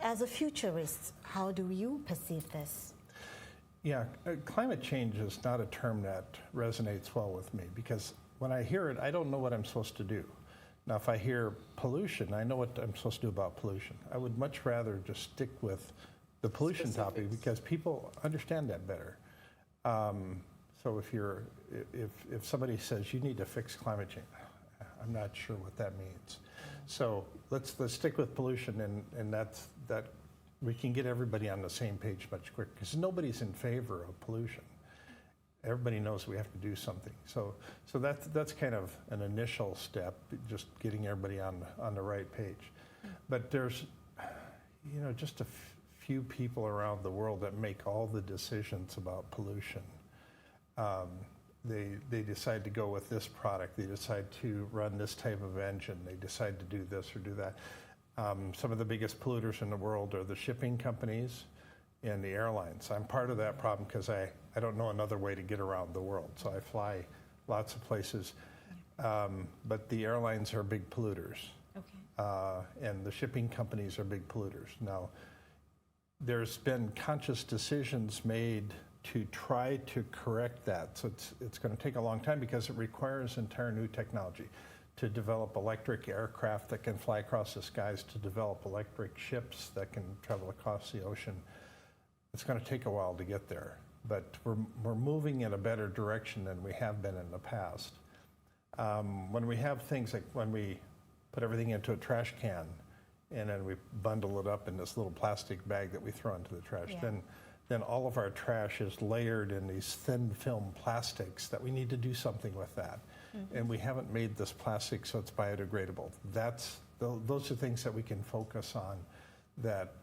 As a futurist, how do you perceive this?
Yeah, climate change is not a term that resonates well with me, because when I hear it, I don't know what I'm supposed to do. Now, if I hear pollution, I know what I'm supposed to do about pollution. I would much rather just stick with the pollution topic, because people understand that better. So if somebody says you need to fix climate change, I'm not sure what that means. So let's stick with pollution, and that we can get everybody on the same page much quicker, because nobody's in favor of pollution. Everybody knows we have to do something. So that's kind of an initial step, just getting everybody on the right page. But there's just a few people around the world that make all the decisions about pollution. they decide to go with this product. They decide to run this type of engine. They decide to do this or do that. Some of the biggest polluters in the world are the shipping companies and the airlines. I'm part of that problem because I don't know another way to get around the world. So I fly lots of places. But the airlines are big polluters. And the shipping companies are big polluters. Now, there's been conscious decisions made to try to correct that. So it's going to take a long time because it requires entire new technology to develop electric aircraft that can fly across the skies, to develop electric ships that can travel across the ocean. It's going to take a while to get there, but we're moving in a better direction than we have been in the past. When we have things like when we put everything into a trash can and then we bundle it up in this little plastic bag that we throw into the trash, then all of our trash is layered in these thin film plastics that we need to do something with that. And we haven't made this plastic so it's biodegradable. Those are things that we can focus on that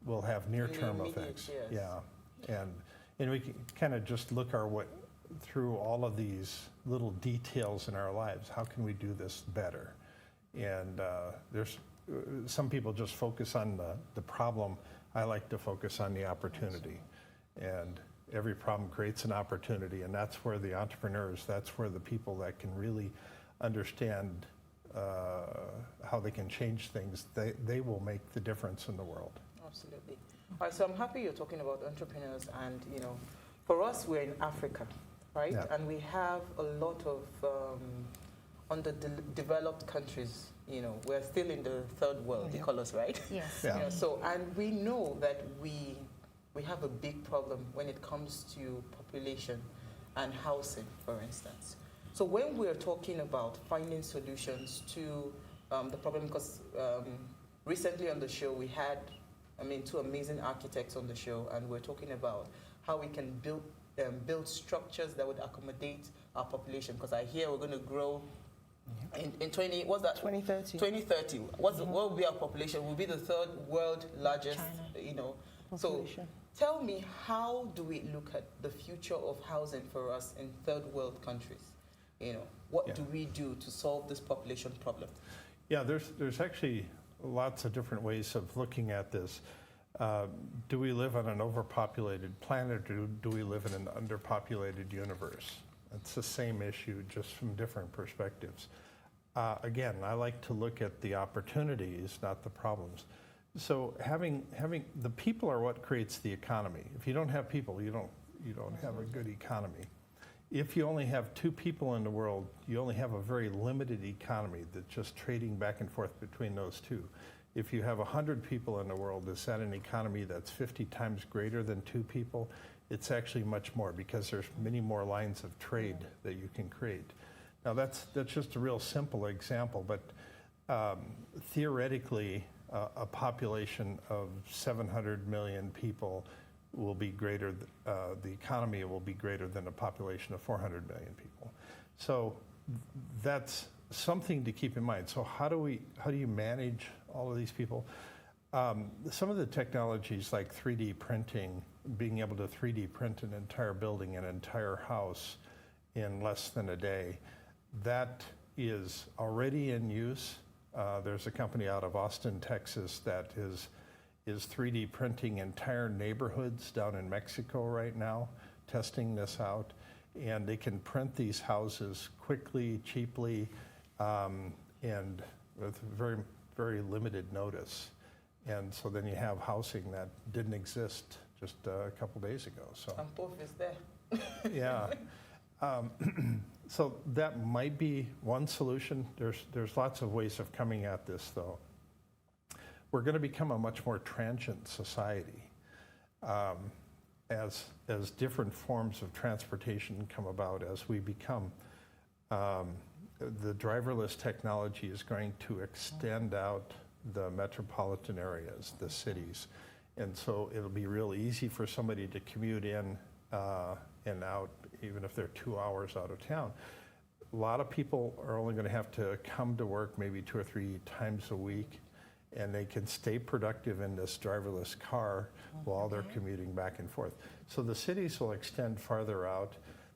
will have near-term effects. Yeah, and we can kind of just look our way through all of these little details in our lives. How can we do this better? And there's some people just focus on the problem. I like to focus on the opportunity. And every problem creates an opportunity, and that's where the entrepreneurs, that's where the people that can really understand how they can change things, they will make the difference in the world.
Absolutely. All right, so I'm happy you're talking about entrepreneurs, and for us, we're in Africa, right?
Yeah.
And we have a lot of underdeveloped countries. We're still in the third world, they call us, right?
Yes.
Yeah.
So, and we know that we have a big problem when it comes to population and housing, for instance. So when we're talking about finding solutions to the problem, because recently on the show we had, two amazing architects on the show, and we're talking about how we can build structures that would accommodate our population. Because I hear we're going to grow in 2030. 2030. What will be our population? We'll be the third world largest, So tell me, how do we look at the future of housing for us in third world countries? What do we do to solve this population problem?
Yeah, there's actually lots of different ways of looking at this. Do we live on an overpopulated planet, or do we live in an underpopulated universe? It's the same issue, just from different perspectives. Again, I like to look at the opportunities, not the problems. So having the people are what creates the economy. If you don't have people, you don't have a good economy. If you only have 2 people in the world, you only have a very limited economy that's just trading back and forth between those 2. If you have 100 people in the world, is that an economy that's 50 times greater than 2 people? It's actually much more, because there's many more lines of trade that you can create. Now that's just a real simple example, but theoretically, a population of 700 million people will be greater, the economy will be greater than a population of 400 million people. So that's something to keep in mind. So how do you manage all of these people? Some of the technologies like 3D printing, being able to 3D print an entire building, an entire house in less than a day, that is already in use. There's a company out of Austin, Texas that is 3D printing entire neighborhoods down in Mexico right now, testing this out. And they can print these houses quickly, cheaply, and with very, very limited notice. And so then you have housing that didn't exist just a couple days ago. So
and both is there.
Yeah. So that might be one solution. There's lots of ways of coming at this, though. We're going to become a much more transient society as different forms of transportation come about. As we become, the driverless technology is going to extend out the metropolitan areas, the cities, and so it'll be real easy for somebody to commute in and out, even if they're 2 hours out of town. A lot of people are only going to have to come to work maybe 2 or 3 times a week, and they can stay productive in this driverless car while they're commuting back and forth. So the cities will extend farther out.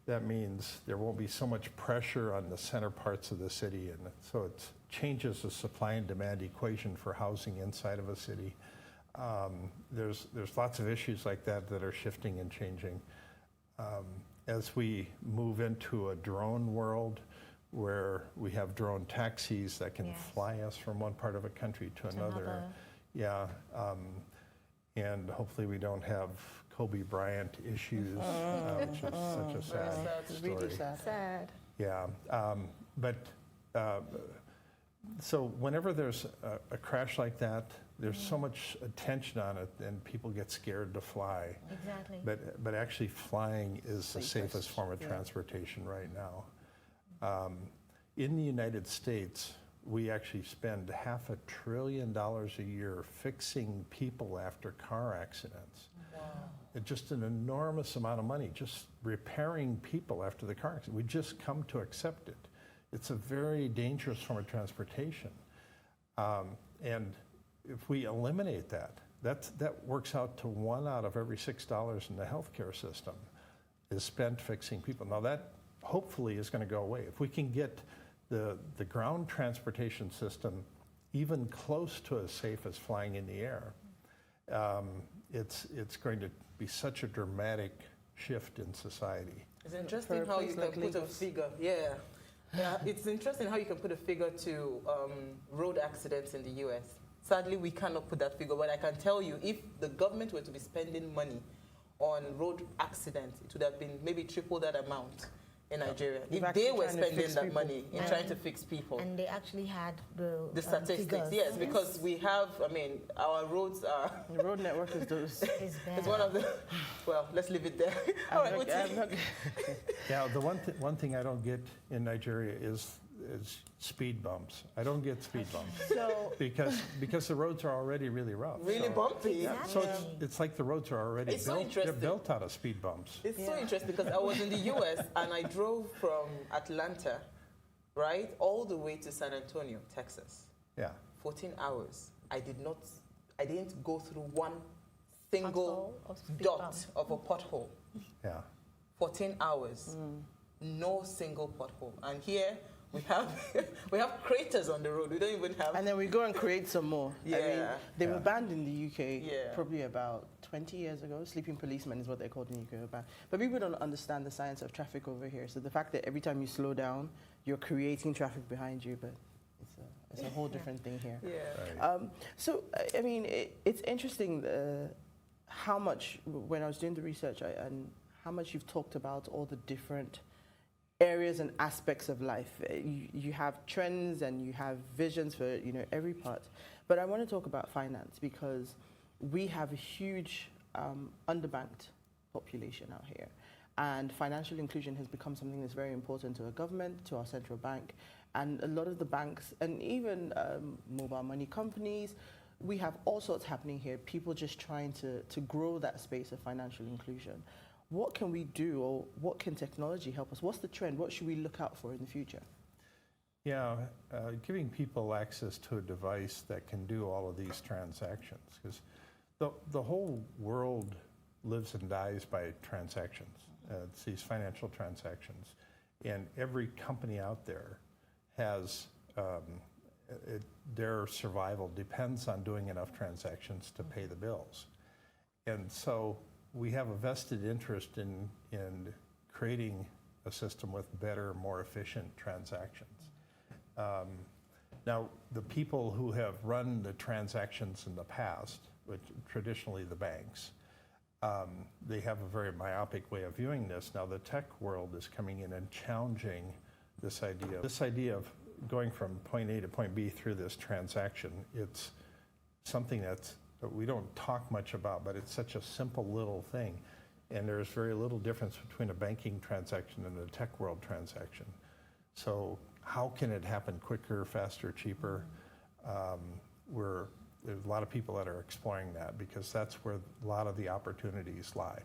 that means there won't be so much pressure on the center parts of the city, and so it changes the supply and demand equation for housing inside of a city. There's lots of issues like that that are shifting and changing. As we move into a drone world where we have drone taxis that can fly us from one part of a country to another. Yeah, and hopefully we don't have Kobe Bryant issues, which is such a sad story.
Really sad.
Yeah, so whenever there's a crash like that, there's so much attention on it, and people get scared to fly.
Exactly.
But actually, flying is the safest form of transportation right now. In the United States, we actually spend $500 billion a year fixing people after car accidents. Wow. It's just an enormous amount of money, just repairing people after the car accident. We just come to accept it. It's a very dangerous form of transportation. And if we eliminate that works out to 1 out of every $6 in the healthcare system is spent fixing people. Now that hopefully is going to go away. If we can get the ground transportation system even close to as safe as flying in the air, it's going to be such a dramatic shift in society.
It's interesting how you can put a figure. Yeah, it's interesting how you can put a figure to road accidents in the U.S. Sadly, we cannot put that figure, but I can tell you, if the government were to be spending money on road accidents, it would have been maybe triple that amount in Nigeria. If they were spending that money in trying to fix people.
And they actually had the
statistics,
figures.
yes, because we have, our roads are...
The road network is those.
It's one of the... Well, let's leave it there. All right,
yeah, the one thing I don't get in Nigeria is speed bumps. I don't get speed bumps.
So,
because the roads are already really rough.
Really bumpy.
So it's like the roads are already built. They're built out of speed bumps.
It's so interesting because I was in the U.S. and I drove from Atlanta, right, all the way to San Antonio, Texas.
Yeah.
14 hours. I didn't go through one single dot of a pothole.
Yeah.
14 hours. No single pothole. And here we have craters on the road. We don't even have.
And then we go and create some more.
Yeah.
They were banned in the UK probably about 20 years ago. Sleeping policemen is what they're called in the UK. But people don't understand the science of traffic over here. So the fact that every time you slow down, you're creating traffic behind you, but it's a whole different thing here.
Yeah.
Right. It's interesting how much, when I was doing the research, and how much you've talked about all the different areas and aspects of life. You have trends and you have visions for every part. But I want to talk about finance because we have a huge underbanked population out here. And financial inclusion has become something that's very important to our government, to our central bank, and a lot of the banks, and even mobile money companies. We have all sorts happening here, people just trying to grow that space of financial inclusion. What can we do, or what can technology help us? What's the trend? What should we look out for in the future?
Yeah, giving people access to a device that can do all of these transactions, because the whole world lives and dies by transactions. It's these financial transactions. And every company out there has, their survival depends on doing enough transactions to pay the bills. And so we have a vested interest in creating a system with better, more efficient transactions. Now, the people who have run the transactions in the past, which traditionally the banks, they have a very myopic way of viewing this. Now, the tech world is coming in and challenging this idea. This idea of going from point A to point B through this transaction, it's something that we don't talk much about, but it's such a simple little thing. And there's very little difference between a banking transaction and a tech world transaction. So how can it happen quicker, faster, cheaper? There's a lot of people that are exploring that because that's where a lot of the opportunities lie.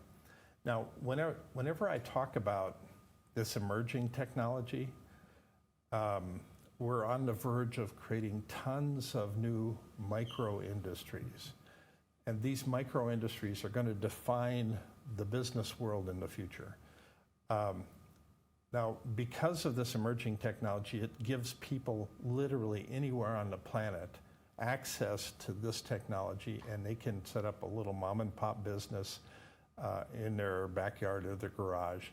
Now, whenever I talk about this emerging technology, we're on the verge of creating tons of new micro industries. And these micro industries are going to define the business world in the future. Now, because of this emerging technology, it gives people literally anywhere on the planet access to this technology, and they can set up a little mom and pop business in their backyard or their garage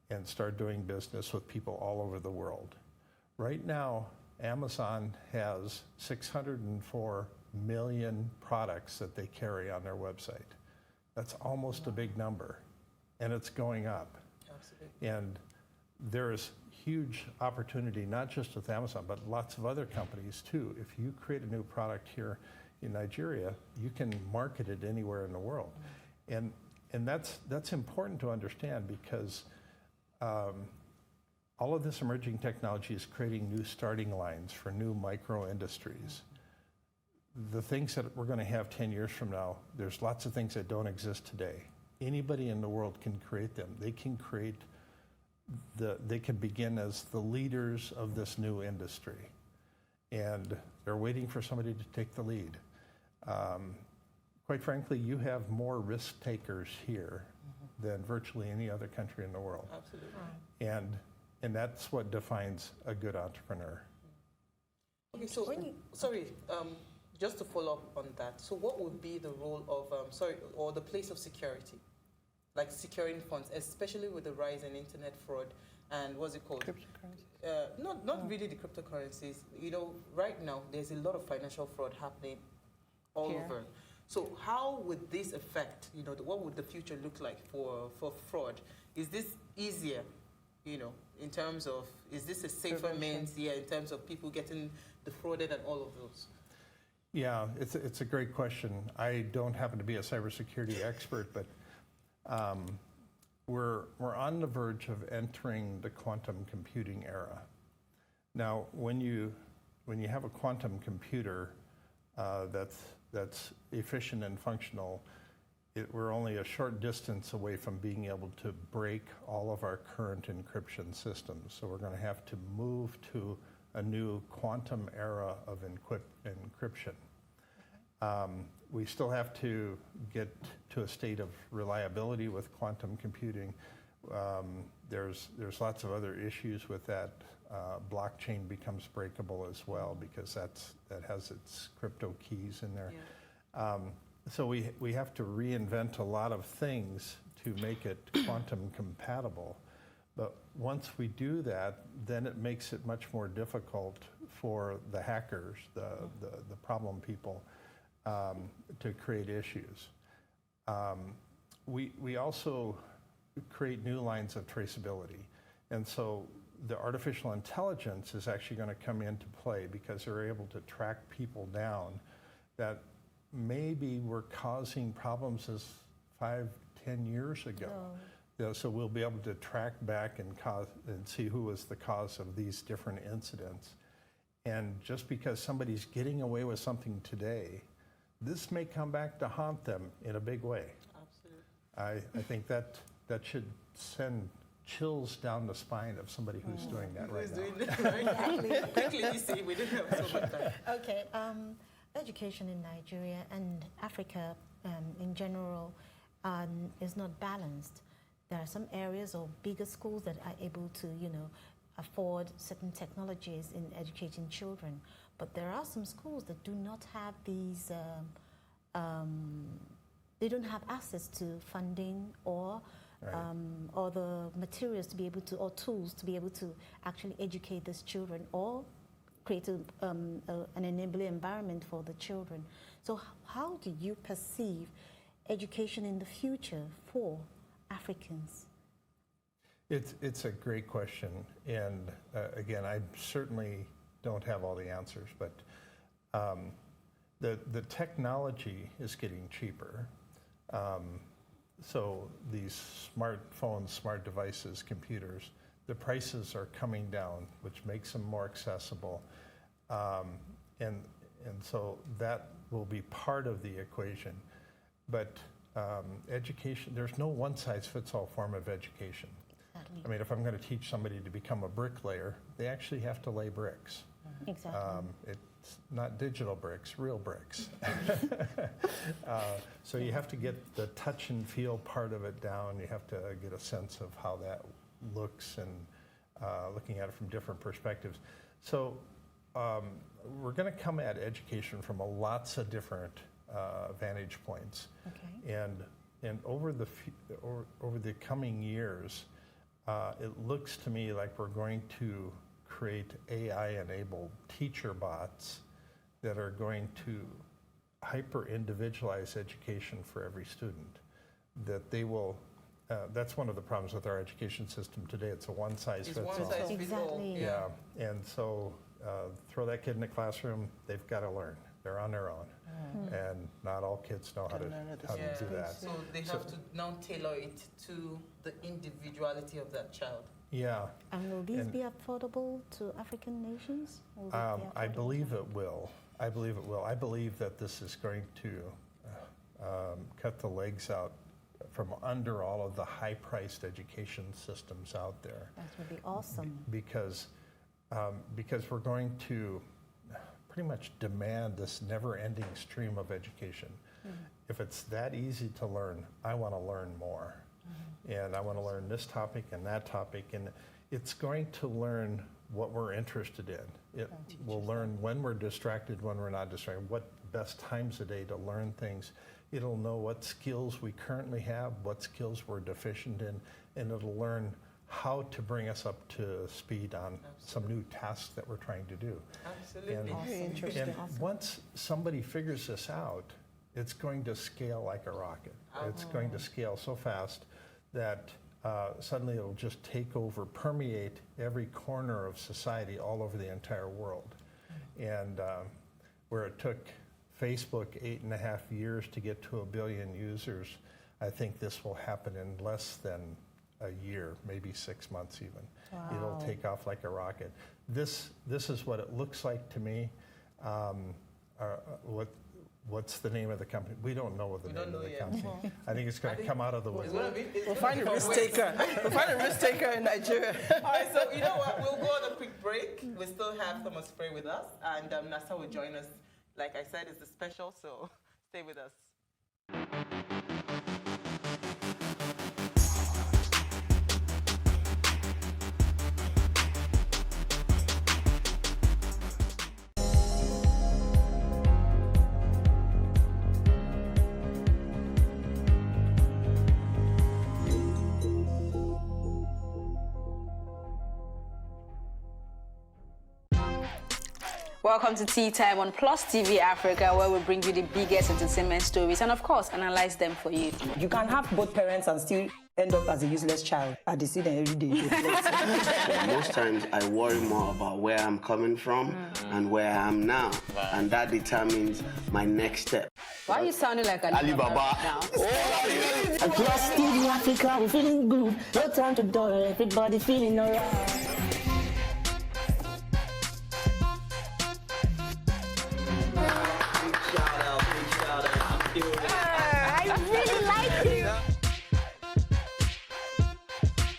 and start doing business with people all over the world. Right now, Amazon has 604 million products that they carry on their website. That's almost a big number, and it's going up.
Absolutely.
And there's huge opportunity, not just with Amazon, but lots of other companies too. If you create a new product here in Nigeria, you can market it anywhere in the world. And that's important to understand, because all of this emerging technology is creating new starting lines for new micro industries. The things that we're going to have 10 years from now, there's lots of things that don't exist today. Anybody in the world can create them. They can create they can begin as the leaders of this new industry. And they're waiting for somebody to take the lead. Quite frankly, you have more risk takers here than virtually any other country in the world.
Absolutely.
And that's what defines a good entrepreneur.
Okay, so just to follow up on that, so what would be the role of, or the place of security, like securing funds, especially with the rise in internet fraud and what's it called?
Cryptocurrency.
Not really the cryptocurrencies. You know, right now there's a lot of financial fraud happening all over. So how would this affect, you know, what would the future look like for fraud? Is this easier, you know, in terms of, is this a safer means, in terms of people getting defrauded and all of those?
Yeah, it's a great question. I don't happen to be a cybersecurity expert, but we're on the verge of entering the quantum computing era. Now, when you have a quantum computer that's efficient and functional, we're only a short distance away from being able to break all of our current encryption systems. So we're going to have to move to a new quantum era of encryption. We still have to get to a state of reliability with quantum computing. There's lots of other issues with that. Blockchain becomes breakable as well, because that has its crypto keys in there. Yeah. So we have to reinvent a lot of things to make it quantum compatible. But once we do that, then it makes it much more difficult for the hackers, the problem people, to create issues. We also create new lines of traceability. And so the artificial intelligence is actually going to come into play, because they're able to track people down that maybe were causing problems as 5-10 years ago. So we'll be able to track back and see who was the cause of these different incidents. And just because somebody's getting away with something today, this may come back to haunt them in a big way. Absolutely. I think that should send chills down the spine of somebody who's doing that right now.
Quickly, you see, we didn't have so much time.
Okay, education in Nigeria and Africa in general is not balanced. There are some areas or bigger schools that are able to, afford certain technologies in educating children. But there are some schools that do not have these, they don't have access to funding or the materials to be able to, or tools to be able to actually educate these children or create an enabling environment for the children. So how do you perceive education in the future for Africans?
It's a great question, and again, I certainly don't have all the answers, but the technology is getting cheaper. So these smartphones, smart devices, computers, the prices are coming down, which makes them more accessible, and so that will be part of the equation. But education, there's no one-size-fits-all form of education. I mean, if I'm going to teach somebody to become a bricklayer, they actually have to lay bricks.
Exactly.
It's not digital bricks, real bricks. So you have to get the touch and feel part of it down. You have to get a sense of how that looks and looking at it from different perspectives. So we're going to come at education from lots of different vantage points.
Okay.
And over the coming years, it looks to me like we're going to create AI-enabled teacher bots that are going to hyper-individualize education for every student. That they will, that's one of the problems with our education system today. It's a one-size-fits-all.
Exactly.
Yeah, and so throw that kid in the classroom, they've got to learn. They're on their own. And not all kids know how to do that.
So they have to now tailor it to the individuality of that child.
Yeah.
And will these be affordable to African nations?
I believe it will. I believe it will. I believe that this is going to cut the legs out from under all of the high-priced education systems out there.
That would be awesome.
Because we're going to pretty much demand this never-ending stream of education. If it's that easy to learn, I want to learn more. And I want to learn this topic and that topic. And it's going to learn what we're interested in. It will learn when we're distracted, when we're not distracted, what best times a day to learn things. It'll know what skills we currently have, what skills we're deficient in, and it'll learn how to bring us up to speed on some new tasks that we're trying to do.
Absolutely.
Very interesting.
And once somebody figures this out, it's going to scale like a rocket. It's going to scale so fast that suddenly it'll just take over, permeate every corner of society all over the entire world. And where it took Facebook 8.5 years to get to 1 billion users, I think this will happen in less than a year, maybe 6 months even.
Wow.
It'll take off like a rocket. This is what it looks like to me. What's the name of the company? We don't know the name of the company. I think it's going to come out of the woods.
We'll find a risk taker. We'll find a risk taker in Nigeria.
All right, so you know what? We'll go on a quick break. We still have Thomas Frey with us, and NASA will join us. Like I said, it's a special, so stay with us.
Welcome to Tea Time on Plus TV Africa, where we bring you the biggest entertainment stories and, of course, analyze them for you.
You can have both parents and still end up as a useless child. I see them every day.
Most times I worry more about where I'm coming from and where I am now, and that determines my next step.
Why are you sounding like
Alibaba
now?
Plus TV Africa, we're feeling good. No time to dull, everybody feeling alright.
I really like you.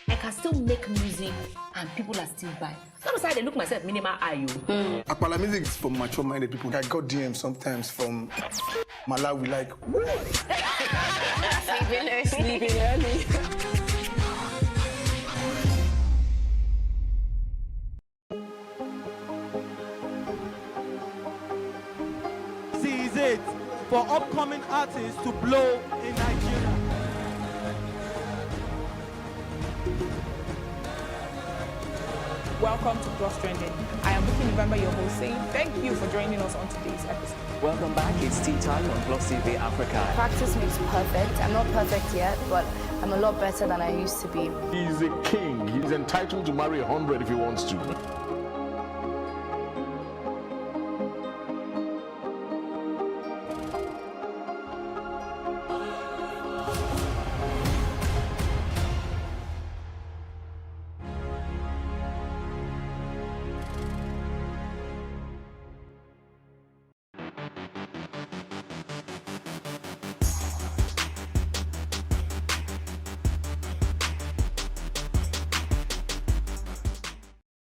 I can still make music and people are still buying. Sometimes I look myself minimal IU.
Akpala music is for mature-minded people. I got DMs sometimes from Malawi, like,
Sleeping early.
Seize it for upcoming artists to blow in Nigeria.
Welcome to Plus Trending. I am Buki November, your host, saying thank you for joining us on today's episode.
Welcome back. It's Tea Time on Plus TV Africa.
Practice makes perfect. I'm not perfect yet, but I'm a lot better than I used to be.
He's a king. He's entitled to marry 100 if he wants to.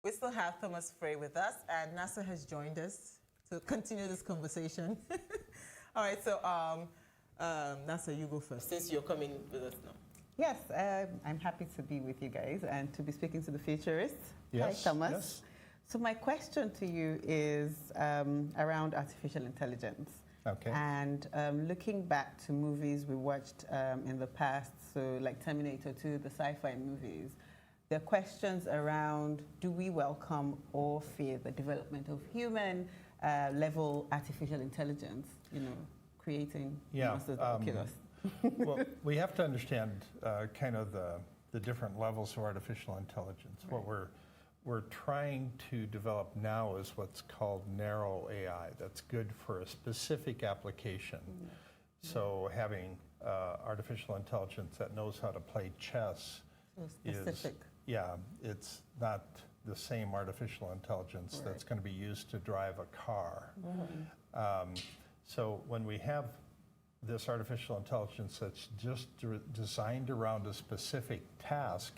We still have Thomas Frey with us, and NASA has joined us to continue this conversation. All right, so NASA, you go first.
Since you're coming with us now.
Yes, I'm happy to be with you guys and to be speaking to the futurists.
Yes,
Hi, Thomas.
yes.
So my question to you is around artificial intelligence.
Okay.
And looking back to movies we watched in the past, so like Terminator 2, the sci-fi movies, there are questions around, do we welcome or fear the development of human level artificial intelligence, creating monsters that will kill us?
Well, we have to understand kind of the different levels of artificial intelligence.
Right.
What we're trying to develop now is what's called narrow AI. That's good for a specific application. So having artificial intelligence that knows how to play chess
specific.
It's not the same artificial intelligence that's going to be used to drive a car. So when we have this artificial intelligence that's just designed around a specific task,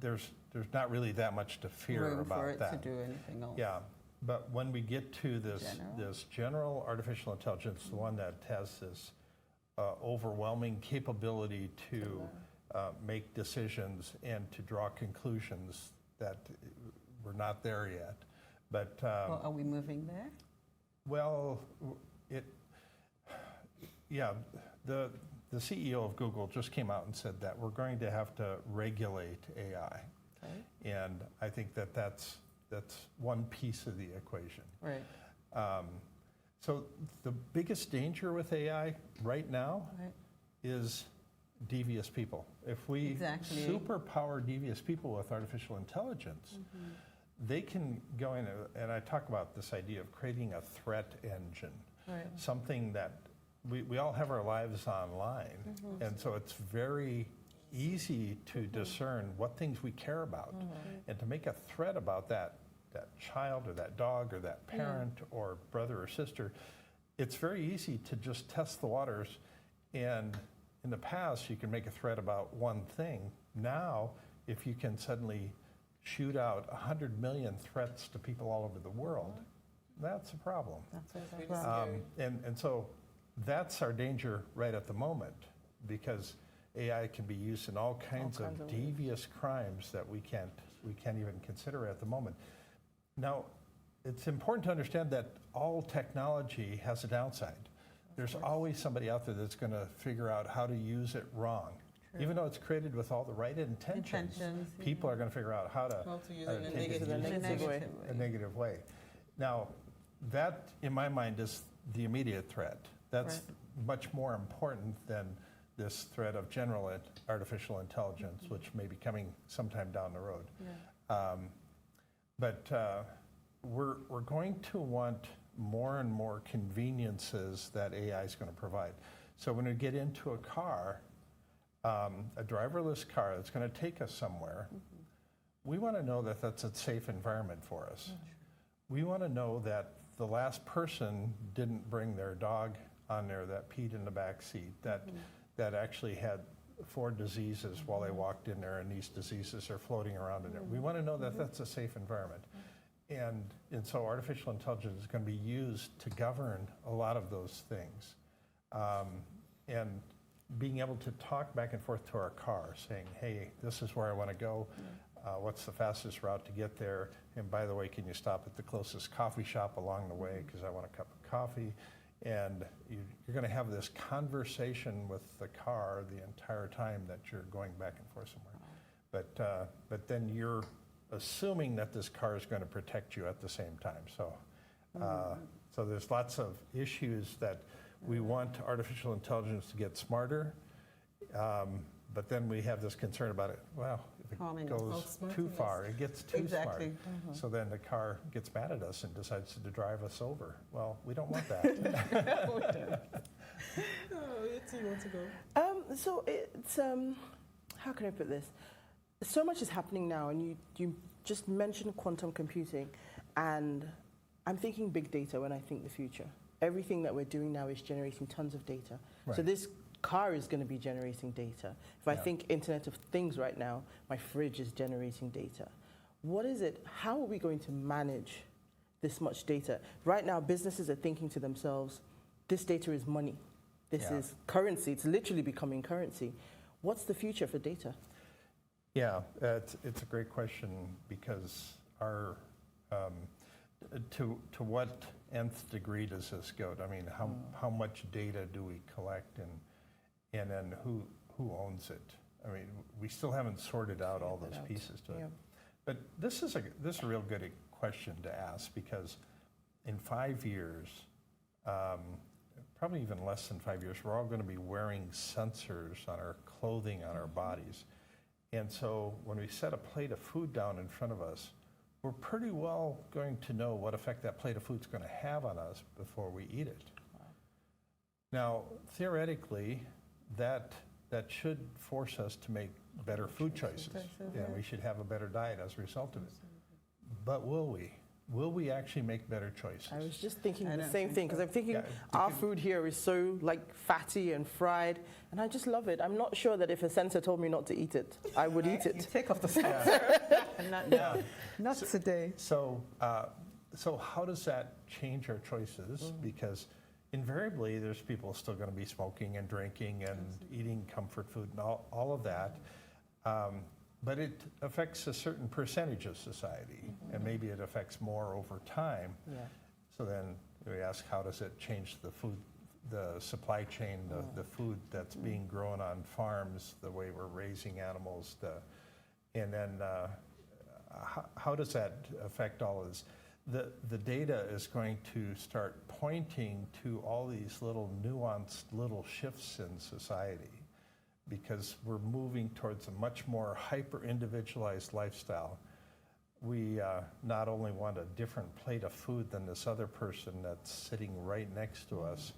there's not really that much to fear
Room
about
for it
that.
to do anything else.
Yeah, but when we get to this general artificial intelligence, the one that has this overwhelming capability to make decisions and to draw conclusions, that we're not there yet. But
Well, are we moving there?
well, the CEO of Google just came out and said that we're going to have to regulate AI.
Okay.
And I think that's one piece of the equation.
Right.
So the biggest danger with AI right now is devious people. If we
Exactly.
superpower devious people with artificial intelligence, they can go in, and I talk about this idea of creating a threat engine,
Right.
something that we all have our lives online, and so it's very easy to discern what things we care about, and to make a threat about that child or that dog or that parent or brother or sister. It's very easy to just test the waters, and in the past you can make a threat about one thing. Now, if you can suddenly shoot out 100 million threats to people all over the world, that's a problem. And so that's our danger right at the moment, because AI can be used in all kinds of devious crimes that we can't even consider at the moment. Now, it's important to understand that all technology has a downside. There's always somebody out there that's going to figure out how to use it wrong.
True.
Even though it's created with all the right intentions, people are going to figure out how to
use it in a
take a negative way. Now, that, in my mind, is the immediate threat. That's much more important than this threat of general artificial intelligence, which may be coming sometime down the road. But we're going to want more and more conveniences that AI is going to provide. So when we get into a car, a driverless car that's going to take us somewhere, we want to know that that's a safe environment for us. We want to know that the last person didn't bring their dog on there that peed in the back seat, that actually had 4 diseases while they walked in there, and these diseases are floating around in there. We want to know that that's a safe environment. And so artificial intelligence is going to be used to govern a lot of those things. And being able to talk back and forth to our car, saying, hey, this is where I want to go. What's the fastest route to get there? And by the way, can you stop at the closest coffee shop along the way because I want a cup of coffee? And you're going to have this conversation with the car the entire time that you're going back and forth somewhere. But then you're assuming that this car is going to protect you at the same time. So, so there's lots of issues that we want artificial intelligence to get smarter, but then we have this concern about it. Well, if it goes too far, it gets too smart. So then the car gets mad at us and decides to drive us over. Well, we don't want that.
You want to go?
So it's how can I put this? So much is happening now, and you just mentioned quantum computing, and I'm thinking big data when I think the future. Everything that we're doing now is generating tons of data.
Right.
So this car is going to be generating data. If I think Internet of Things right now, my fridge is generating data. What is it? How are we going to manage this much data? Right now, businesses are thinking to themselves, this data is money. This is currency. It's literally becoming currency. What's the future for data?
Yeah, it's a great question because our to what nth degree does this go? I mean, how much data do we collect, and then who owns it? I mean, we still haven't sorted out all those pieces to it. But this is a real good question to ask, because in 5 years, probably even less than 5 years, we're all going to be wearing sensors on our clothing, on our bodies. And so when we set a plate of food down in front of us, we're pretty well going to know what effect that plate of food is going to have on us before we eat it. Now, theoretically, that should force us to make better food choices. Yeah, we should have a better diet as a result of it. But will we? Will we actually make better choices?
I was just thinking the same thing, because I'm thinking our food here is so like fatty and fried, and I just love it. I'm not sure that if a sensor told me not to eat it, I would eat it.
You take off the sensor. Not today.
So how does that change our choices? Because invariably, there's people still going to be smoking and drinking and eating comfort food and all of that. But it affects a certain percentage of society, and maybe it affects more over time. So then we ask, how does it change the supply chain, the food that's being grown on farms, the way we're raising animals, and then how does that affect all of this? The data is going to start pointing to all these little nuanced little shifts in society, because we're moving towards a much more hyper-individualized lifestyle. We not only want a different plate of food than this other person that's sitting right next to us,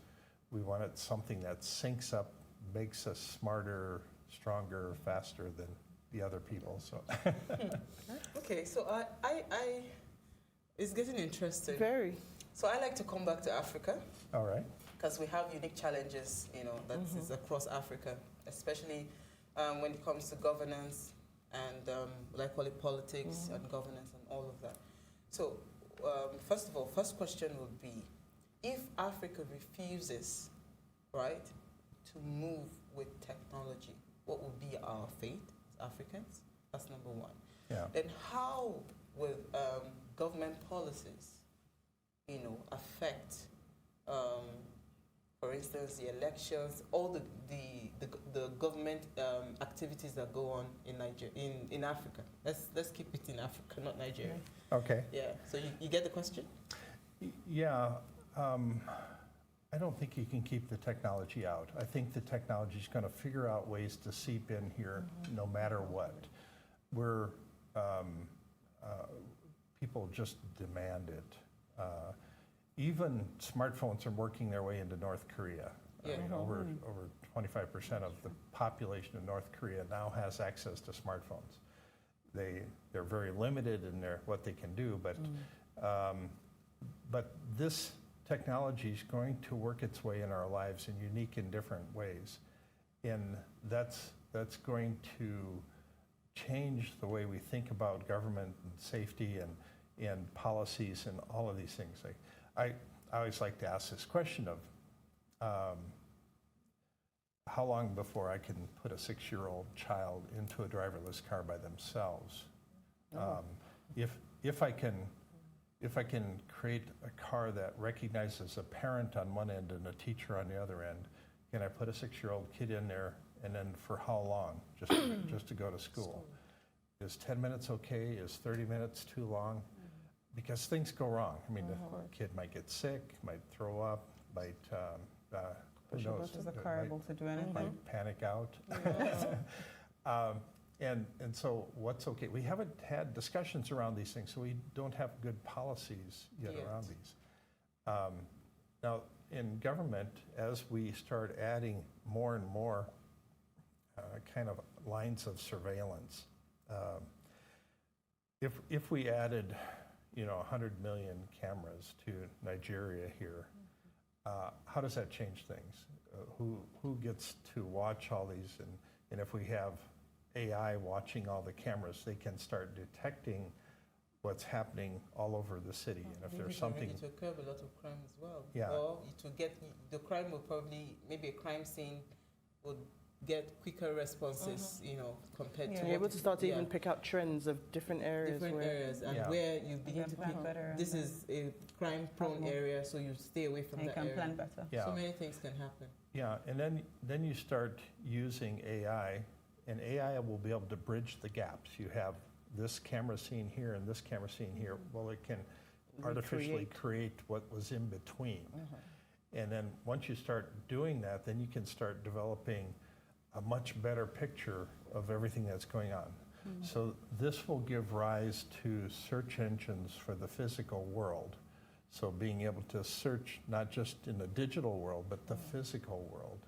we wanted something that syncs up, makes us smarter, stronger, faster than the other people. So.
Okay, so it's getting interesting.
Very.
So I like to come back to Africa.
All right.
Because we have unique challenges, that is across Africa, especially when it comes to governance and, like call it politics and governance and all of that. So, first of all, first question would be, if Africa refuses, right, to move with technology, what would be our fate as Africans? That's number one.
Yeah.
Then how will government policies, affect, for instance, the elections, all the government activities that go on in Nigeria, in Africa. Let's keep it in Africa, not Nigeria.
Okay.
Yeah. So you get the question?
Yeah. I don't think you can keep the technology out. I think the technology is going to figure out ways to seep in here no matter what. People just demand it. Even smartphones are working their way into North Korea.
Yeah.
I mean, over 25% of the population of North Korea now has access to smartphones. They're very limited in what they can do, but this technology is going to work its way in our lives in unique and different ways, and that's going to change the way we think about government and safety and policies and all of these things. I always like to ask this question of how long before I can put a 6-year-old child into a driverless car by themselves? If I can create a car that recognizes a parent on one end and a teacher on the other end, can I put a 6-year-old kid in there, and then for how long? Just to go to school. Is 10 minutes okay? Is 30 minutes too long? Because things go wrong. I mean, the kid might get sick, might throw up, might, who knows?
Is the car able to do anything?
Might panic out. And so what's okay? We haven't had discussions around these things, so we don't have good policies yet around these. Now, in government, as we start adding more and more kind of lines of surveillance, if we added 100 million cameras to Nigeria here, how does that change things? Who gets to watch all these? And if we have AI watching all the cameras, they can start detecting what's happening all over the city. And if there's something,
it will curb a lot of crime as well.
Yeah.
Or it will get the crime will probably, maybe a crime scene would get quicker responses, you know, compared to
You're able to start to even pick out trends of different areas.
And where you begin to pick
better.
this is a crime-prone area, so you stay away from that area.
plan better.
Yeah.
So many things can happen.
Yeah, and then you start using AI, and AI will be able to bridge the gaps. You have this camera scene here and this camera scene here. Well, it can artificially create what was in between. And then once you start doing that, then you can start developing a much better picture of everything that's going on. So this will give rise to search engines for the physical world. So being able to search not just in the digital world, but the physical world.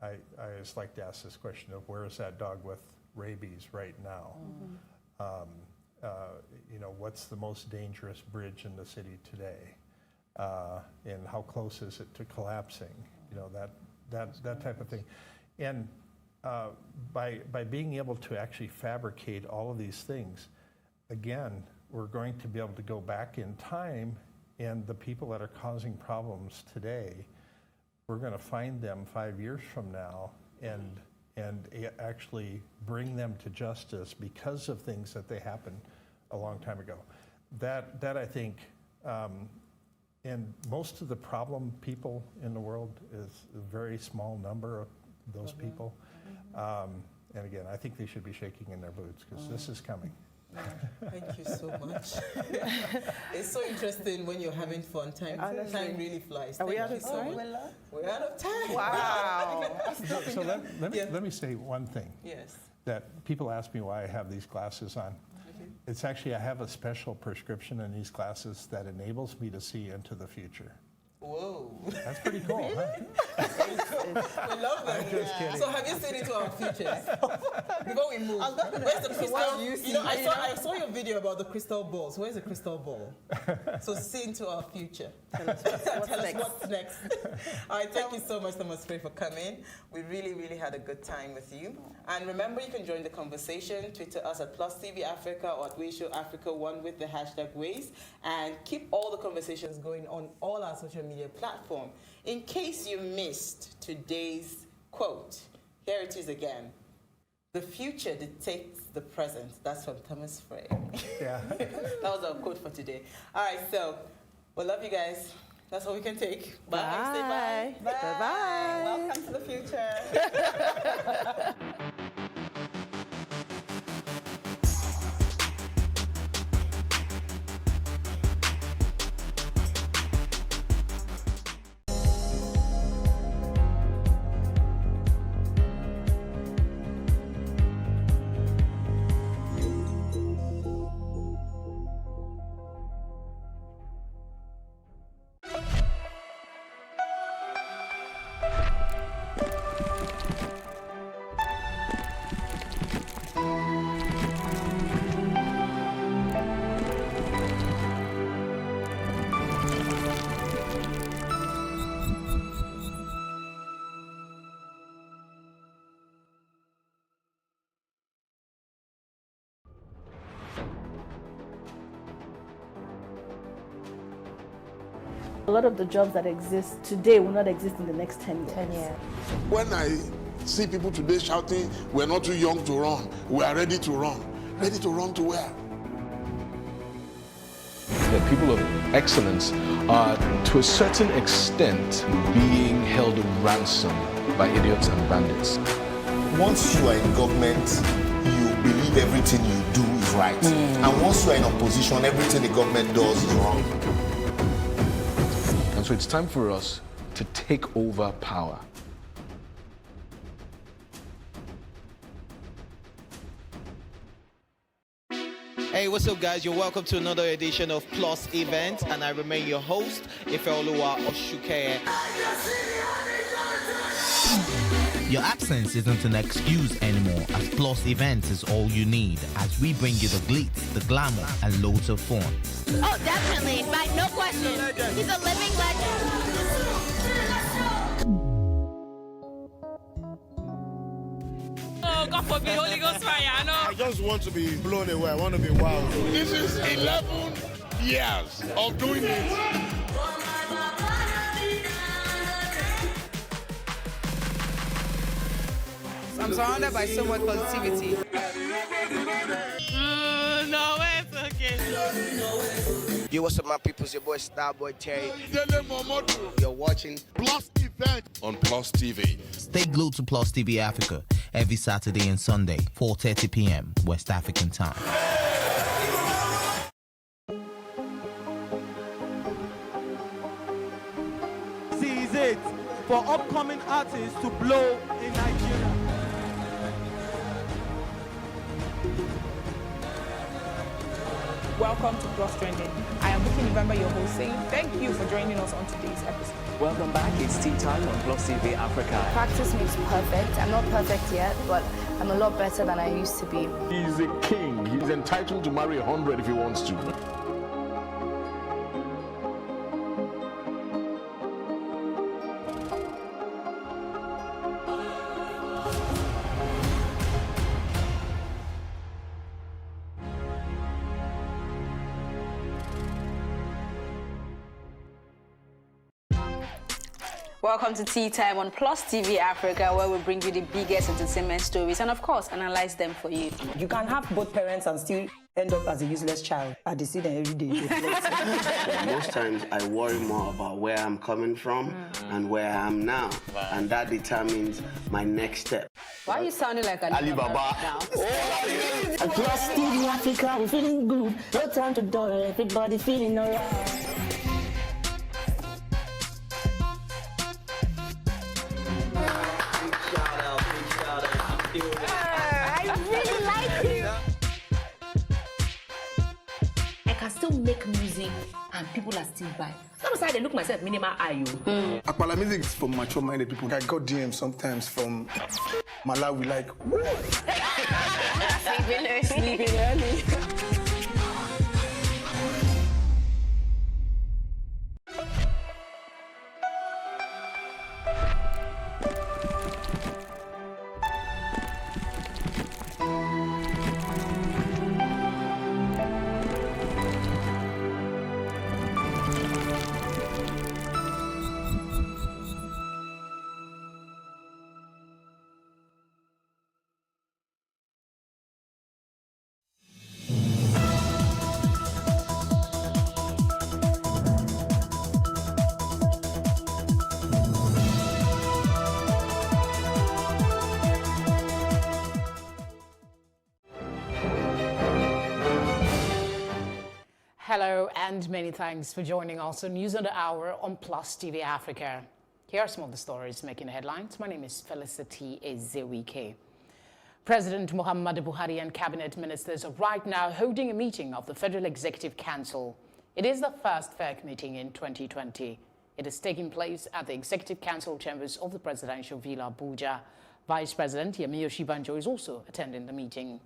I always like to ask this question of where is that dog with rabies right now? You know, what's the most dangerous bridge in the city today? And how close is it to collapsing? You know, that type of thing. And by being able to actually fabricate all of these things, again, we're going to be able to go back in time, and the people that are causing problems today, we're going to find them 5 years from now and actually bring them to justice because of things that they happened a long time ago. That I think, and most of the problem people in the world is a very small number of those people. And again, I think they should be shaking in their boots because this is coming.
Thank you so much. It's so interesting when you're having fun. Time really flies.
Are we out of time?
We're out of time.
Wow.
So let me say one thing.
Yes.
That people ask me why I have these glasses on. It's actually, I have a special prescription in these glasses that enables me to see into the future.
Whoa.
That's pretty cool, huh?
We love them.
Just kidding.
So have you seen into our futures? Before we move, where's the crystal? You know, I saw your video about the crystal balls. Where's the crystal ball? So see into our future. Tell us what's next. All right, thank you so much, Thomas Frey, for coming. We really, really had a good time with you. And remember, you can join the conversation. Twitter us at +TV Africa or at Ways Show Africa 1 with the hashtag Ways. And keep all the conversations going on all our social media platform. In case you missed today's quote, here it is again. The future dictates the present. That's from Thomas Frey.
Yeah.
That was our quote for today. All right, so we love you guys. That's all we can take. Bye.
Bye.
Say bye. Bye.
Bye-bye.
Welcome to the future.
A lot of the jobs that exist today will not exist in the next 10 years.
When I see people today shouting, we're not too young to run, we are ready to run. Ready to run to where? The people of excellence are, to a certain extent, being held ransom by idiots and bandits.
Once you are in government, you believe everything you do is right. And once you are in opposition, everything the government does is wrong.
And so it's time for us to take over power.
Hey, what's up, guys? You're welcome to another edition of Plus Event, and I remain your host, Ifeoluwa Osuke.
Your absence isn't an excuse anymore, as Plus Events is all you need, as we bring you the glitz, the glamour, and loads of fun.
Oh, definitely. Like, no question. He's a living legend.
Oh, God forbid, Holy Ghost fire, I know.
I just want to be blown away. I want to be wild. This is 11 years of doing this.
I'm surrounded by so much positivity.
No, it's okay.
Yo, what's up, my people? It's your boy Starboy Terry. You're watching
Plus Event on Plus TV. Stay glued to Plus TV Africa every Saturday and Sunday, 4:30 p.m. West African time.
Seize it for upcoming artists to blow in Nigeria.
Welcome to Plus Trending. I am Buki November, your host, saying thank you for joining us on today's episode.
Welcome back. It's tea time on Plus TV Africa.
Practice makes perfect. I'm not perfect yet, but I'm a lot better than I used to be.
He's a king. He's entitled to marry 100 if he wants to.
Welcome to Tea Time on Plus TV Africa, where we bring you the biggest entertainment stories and, of course, analyze them for you.
You can have both parents and still end up as a useless child. I see them every day.
Most times I worry more about where I'm coming from and where I am now. And that determines my next step.
Why are you sounding like
Alibaba
now?
Plus TV Africa, we're feeling good. No time to dull, everybody feeling alright.
I can still make music and people are still buying. Sometimes I look myself minimal IU.
Akpala music is for mature-minded people. I got DMs sometimes from Malawi, like,
Sleeping early.
Hello and many thanks for joining us on News on the Hour on Plus TV Africa. Here are some of the stories making headlines. My name is Felicity Ezewike. President Muhammadu Buhari and cabinet ministers are right now holding a meeting of the Federal Executive Council. It is the first FEC meeting in 2020. It is taking place at the Executive Council chambers of the Presidential Villa Abuja. Vice President Yemi Osinbajo is also attending the meeting.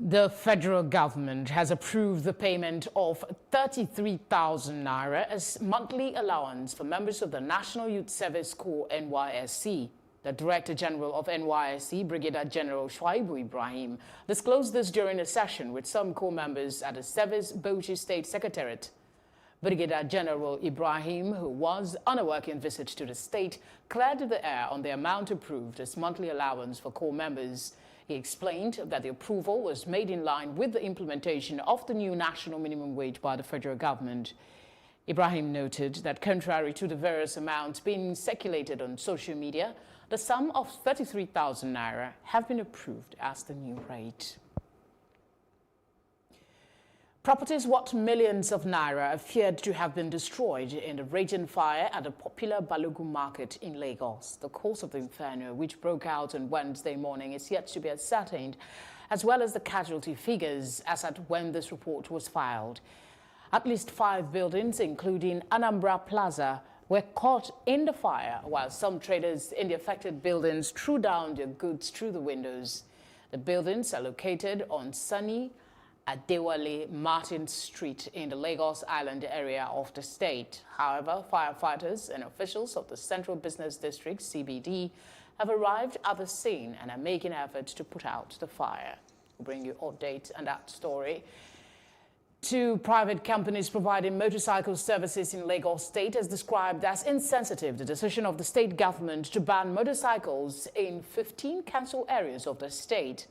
The federal government has approved the payment of 33,000 naira as monthly allowance for members of the National Youth Service Corps NYSC. The Director General of NYSC, Brigadier General Shuaibu Ibrahim, disclosed this during a session with some corps members at the Service Bauchi State Secretariat. Brigadier General Ibrahim, who was on a working visit to the state, cleared the air on the amount approved as monthly allowance for corps members. He explained that the approval was made in line with the implementation of the new national minimum wage by the federal government. Ibrahim noted that contrary to the various amounts being circulated on social media, the sum of 33,000 naira have been approved as the new rate. Properties worth millions of naira appeared to have been destroyed in the raging fire at the popular Balogun market in Lagos. The cause of the inferno, which broke out on Wednesday morning, is yet to be ascertained, as well as the casualty figures as at when this report was filed. At least 5 buildings, including Anambra Plaza, were caught in the fire, while some traders in the affected buildings threw down their goods through the windows. The buildings are located on Sunny Adewale Martin Street in the Lagos Island area of the state. However, firefighters and officials of the Central Business District, CBD, have arrived at the scene and are making efforts to put out the fire. We'll bring you updates on that story. Two private companies providing motorcycle services in Lagos State has described as insensitive the decision of the state government to ban motorcycles in 15 council areas of the state.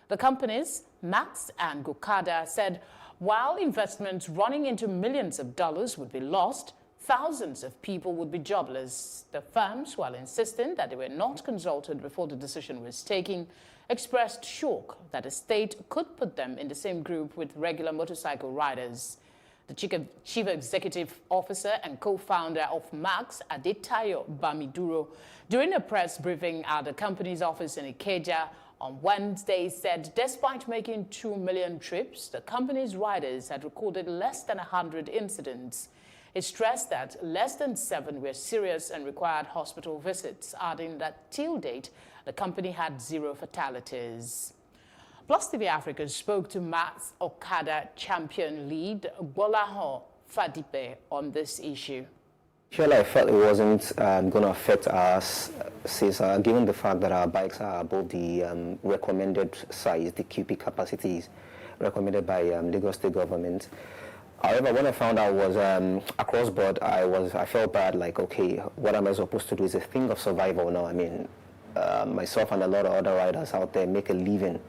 The companies, Max and Gokada, said while investments running into millions of dollars would be lost, thousands of people would be jobless. The firms, while insisting that they were not consulted before the decision was taken, expressed shock that the state could put them in the same group with regular motorcycle riders. The chief executive officer and co-founder of Max, Adetayo Bamiduro, during a press briefing at the company's office in Ikeja on Wednesday, said despite making 2 million trips, the company's riders had recorded less than 100 incidents. He stressed that less than 7 were serious and required hospital visits, adding that till date, the company had 0 fatalities. Plus TV Africa spoke to Max Okada champion lead Gbolahan Fadipe on this issue.
Surely I felt it wasn't going to affect us, since given the fact that our bikes are above the recommended size, the QP capacities recommended by Lagos State government. However, when I found out was across board, I felt bad. Like, okay, what am I supposed to do? It's a thing of survival now. I mean, myself and a lot of other riders out there make a living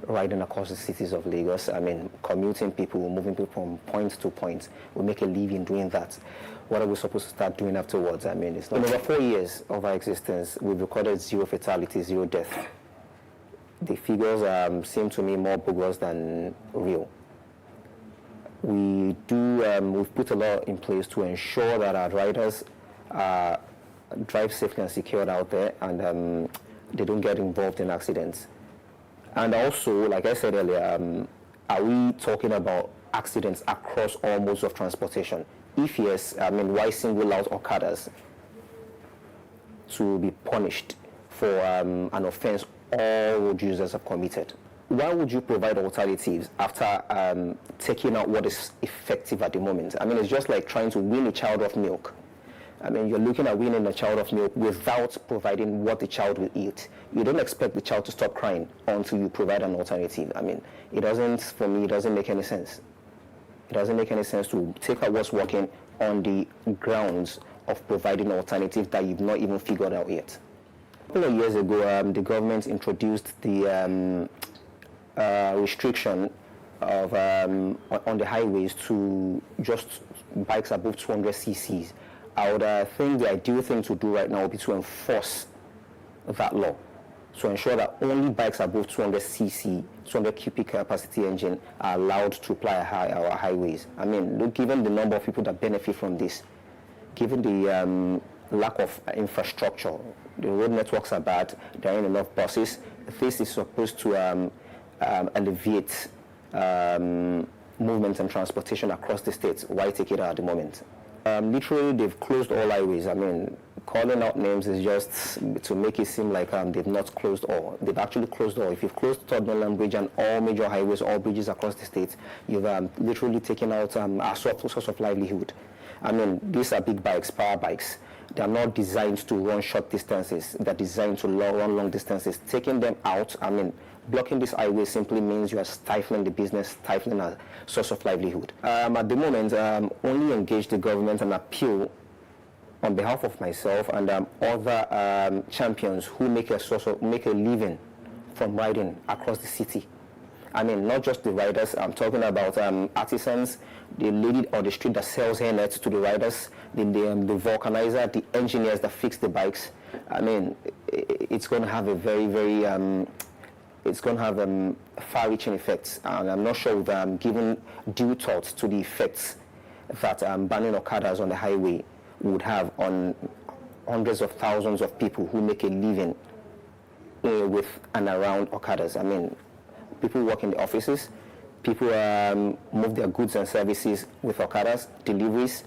riding across the cities of Lagos. I mean, commuting people, moving people from point to point. We make a living doing that. What are we supposed to start doing afterwards? I mean, it's not. In over 4 years of our existence, we've recorded 0 fatalities, 0 deaths. The figures seem to me more bogus than real. We've put a lot in place to ensure that our riders drive safely and secured out there, and they don't get involved in accidents. And also, like I said earlier, are we talking about accidents across all modes of transportation? If yes, I mean, why single out Okadas to be punished for an offense all road users have committed? Why would you provide alternatives after taking out what is effective at the moment? I mean, it's just like trying to wean a child of milk. I mean, you're looking at weaning a child of milk without providing what the child will eat. You don't expect the child to stop crying until you provide an alternative. I mean, for me, it doesn't make any sense. It doesn't make any sense to take out what's working on the grounds of providing an alternative that you've not even figured out yet. A couple of years ago, the government introduced the restriction of on the highways to just bikes above 200 cc's. I would think the ideal thing to do right now would be to enforce that law, to ensure that only bikes above 200 cc, 200 cubic capacity engine are allowed to ply our highways. I mean, look, given the number of people that benefit from this, given the lack of infrastructure, the road networks are bad, there aren't enough buses. This is supposed to alleviate movement and transportation across the states. Why take it out at the moment? Literally, they've closed all highways. I mean, calling out names is just to make it seem like they've not closed all. They've actually closed all. If you've closed Third Mainland Bridge and all major highways, all bridges across the state, you've literally taken out a source of livelihood. I mean, these are big bikes, power bikes. They're not designed to run short distances. They're designed to run long distances. Taking them out, I mean, blocking this highway simply means you are stifling the business, stifling a source of livelihood. At the moment, only engage the government and appeal on behalf of myself and other champions who make a living from riding across the city. I mean, not just the riders. I'm talking about artisans, the lady on the street that sells hairnets to the riders, the vulcanizer, the engineers that fix the bikes. I mean, it's going to have a very, very it's going to have far-reaching effects, and I'm not sure we've given due thought to the effects that banning Okadas on the highway would have on hundreds of thousands of people who make a living with and around Okadas. I mean, people work in the offices, people move their goods and services with Okadas, deliveries,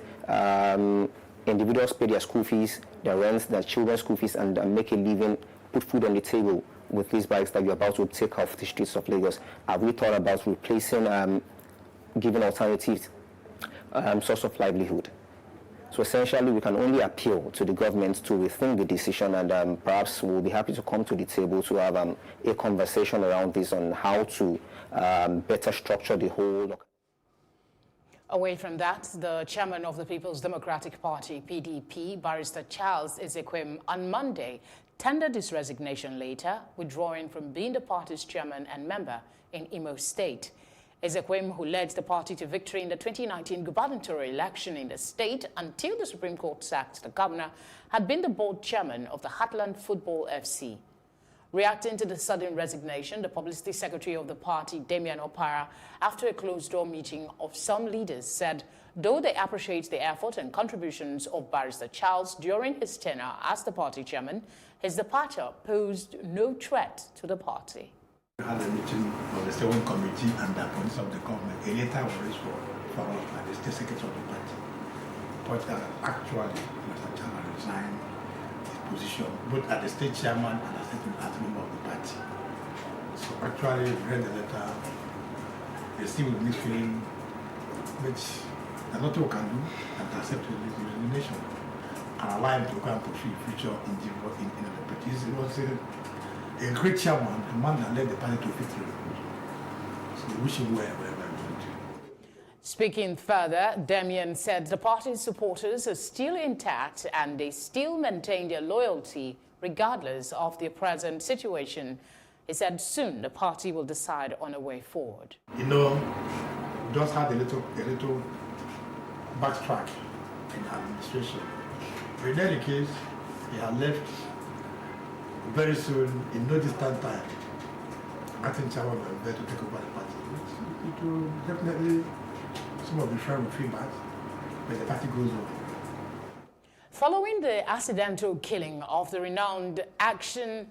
individuals pay their school fees, their rents, their children's school fees, and make a living, put food on the table with these bikes that you're about to take off the streets of Lagos. Have we thought about replacing, giving alternatives, source of livelihood? So essentially, we can only appeal to the government to rethink the decision, and perhaps we'll be happy to come to the table to have a conversation around this on how to better structure the whole.
Away from that, the chairman of the People's Democratic Party, PDP, Barrister Charles Ezekwem, on Monday tendered his resignation later, withdrawing from being the party's chairman and member in Imo State. Ezekwem, who led the party to victory in the 2019 gubernatorial election in the state until the Supreme Court sacked the governor, had been the board chairman of the Heartland Football FC. Reacting to the sudden resignation, the publicity secretary of the party, Damian Opara, after a closed-door meeting of some leaders, said though they appreciate the effort and contributions of Barrister Charles during his tenure as the party chairman, his departure posed no threat to the party.
We had a meeting of the steering committee and the appointments of the government. A letter was raised for us by the state secretary of the party. But actually, Mr. Charles resigned his position, both at the state chairman and as member of the party. So actually, we read the letter, they still with me feeling which there's nothing we can do and to accept his resignation and allow him to go and pursue the future in the party. It was a great chairman, a man that led the party to victory. So we wish him well wherever he went.
Speaking further, Damian said the party's supporters are still intact and they still maintain their loyalty regardless of the present situation. He said soon the party will decide on a way forward.
You know, just had a little backtrack in administration. But in any case, he had left very soon, in no distant time. Martin Chawa will be there to take over the party. It will definitely, some of the friends will feel bad, but the party goes on.
Following the accidental killing of the renowned Action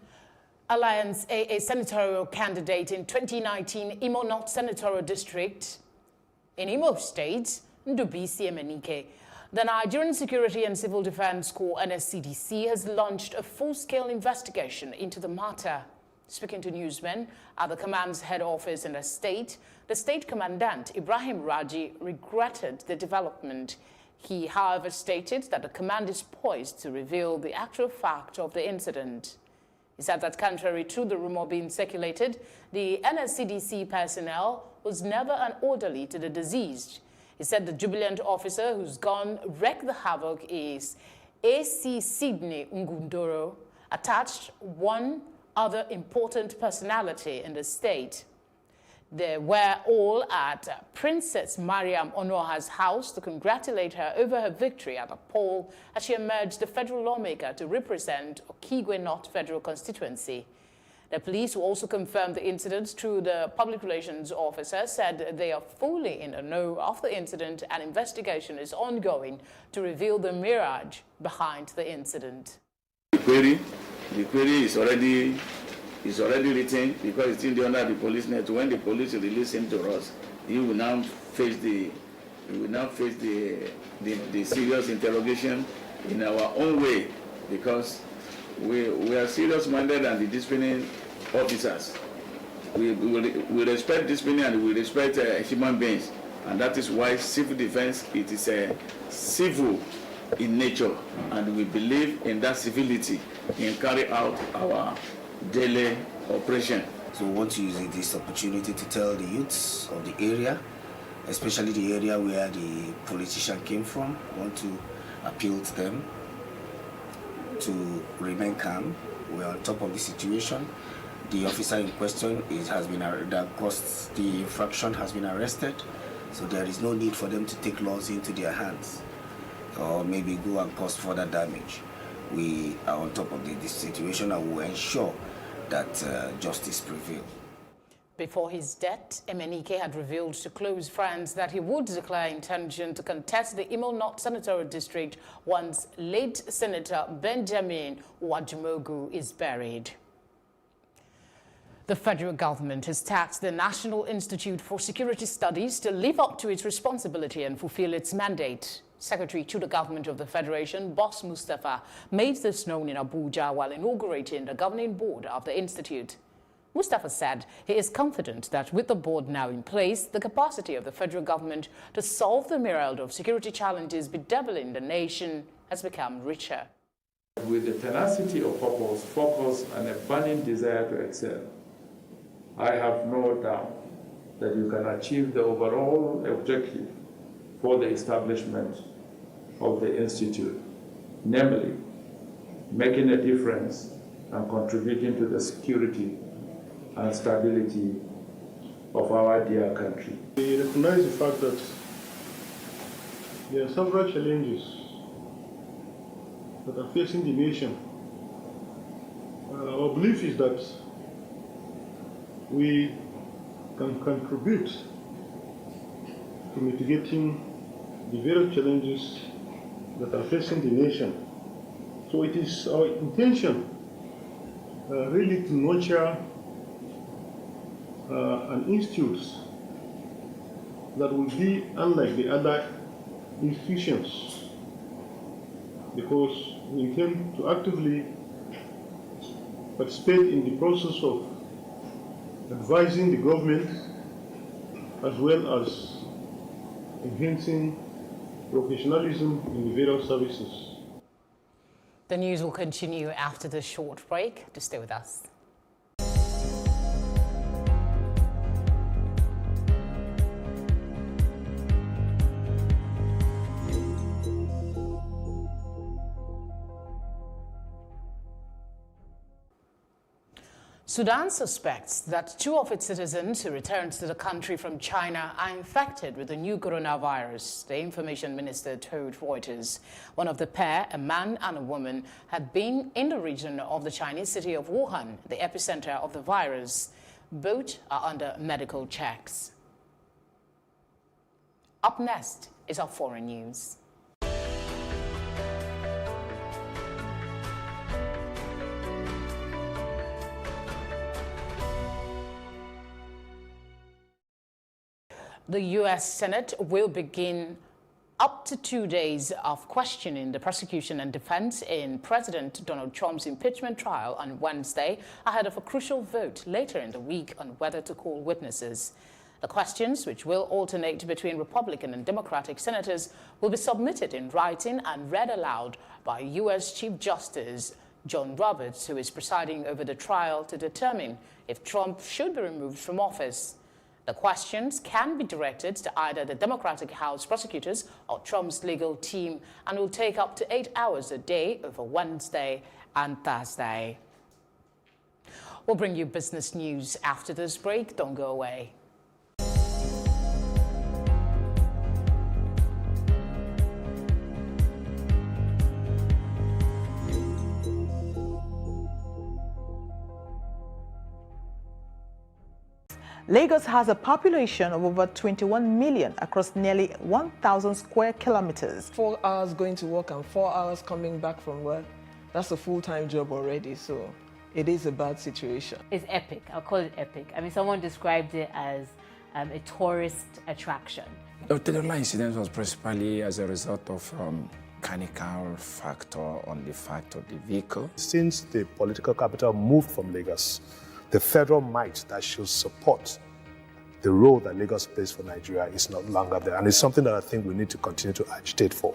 Alliance AA senatorial candidate in 2019 Imo North Senatorial District in Imo State, Ndubisi Emenike, the Nigerian Security and Civil Defense Corps NSCDC has launched a full-scale investigation into the matter. Speaking to newsmen at the command's head office in the state commandant Ibrahim Raji regretted the development. He, however, stated that the command is poised to reveal the actual fact of the incident. He said that contrary to the rumor being circulated, the NSCDC personnel was never an orderly to the deceased. He said the jubilant officer whose gun wreaked the havoc is AC Sydney Ngundoro, attached one other important personality in the state. They were all at Princess Mariam Onoha's house to congratulate her over her victory at the poll as she emerged the federal lawmaker to represent Okigwe North Federal Constituency. The police, who also confirmed the incident through the public relations officer, said they are fully in the know of the incident and investigation is ongoing to reveal the mirage behind the incident.
The query is already written because it's still under the police net. When the police release him to us, he will now face the serious interrogation in our own way, because we are serious-minded and the disciplining officers. We respect discipline and we respect human beings, and that is why civil defense, it is civil in nature, and we believe in that civility in carry out our daily operation.
So we want to use this opportunity to tell the youths of the area, especially the area where the politician came from, we want to appeal to them to remain calm. We're on top of the situation. The officer in question that caused the infraction has been arrested, so there is no need for them to take laws into their hands or maybe go and cause further damage. We are on top of this situation and will ensure that justice prevails.
Before his death, Emenike had revealed to close friends that he would declare intention to contest the Imo North Senatorial District once late Senator Benjamin Wajumogu is buried. The federal government has tasked the National Institute for Security Studies to live up to its responsibility and fulfill its mandate. Secretary to the Government of the Federation, Boss Mustafa, made this known in Abuja while inaugurating the governing board of the institute. Mustafa said he is confident that with the board now in place, the capacity of the federal government to solve the myriad of security challenges bedeviling the nation has become richer.
With the tenacity of purpose, focus, and a burning desire to excel, I have no doubt that you can achieve the overall objective for the establishment of the Institute, namely, making a difference and contributing to the security and stability of our dear country.
We recognize the fact that there are several challenges that are facing the nation. Our belief is that we can contribute to mitigating the various challenges that are facing the nation. So it is our intention really to nurture an institute that will be unlike the other institutions, because we intend to actively participate in the process of advising the government as well as enhancing professionalism in the various services.
The news will continue after this short break. To stay with us. Sudan suspects that 2 of its citizens who returned to the country from China are infected with the new coronavirus, the information minister told Reuters. One of the pair, a man and a woman, had been in the region of the Chinese city of Wuhan, the epicenter of the virus. Both are under medical checks. Up next is our foreign news. The U.S. Senate will begin up to 2 days of questioning the prosecution and defense in President Donald Trump's impeachment trial on Wednesday, ahead of a crucial vote later in the week on whether to call witnesses. The questions, which will alternate between Republican and Democratic senators, will be submitted in writing and read aloud by U.S. Chief Justice John Roberts, who is presiding over the trial, to determine if Trump should be removed from office. The questions can be directed to either the Democratic House prosecutors or Trump's legal team and will take up to 8 hours a day over Wednesday and Thursday. We'll bring you business news after this break. Don't go away.
Lagos has a population of over 21 million across nearly 1,000 square kilometers.
4 hours going to work and 4 hours coming back from work. That's a full-time job already, so it is a bad situation.
It's epic. I'll call it epic. I mean, someone described it as a tourist attraction.
The Otedola incident was principally as a result of mechanical factor on the fact of the vehicle.
Since the political capital moved from Lagos, the federal might that should support the role that Lagos plays for Nigeria is no longer there. And it's something that I think we need to continue to agitate for.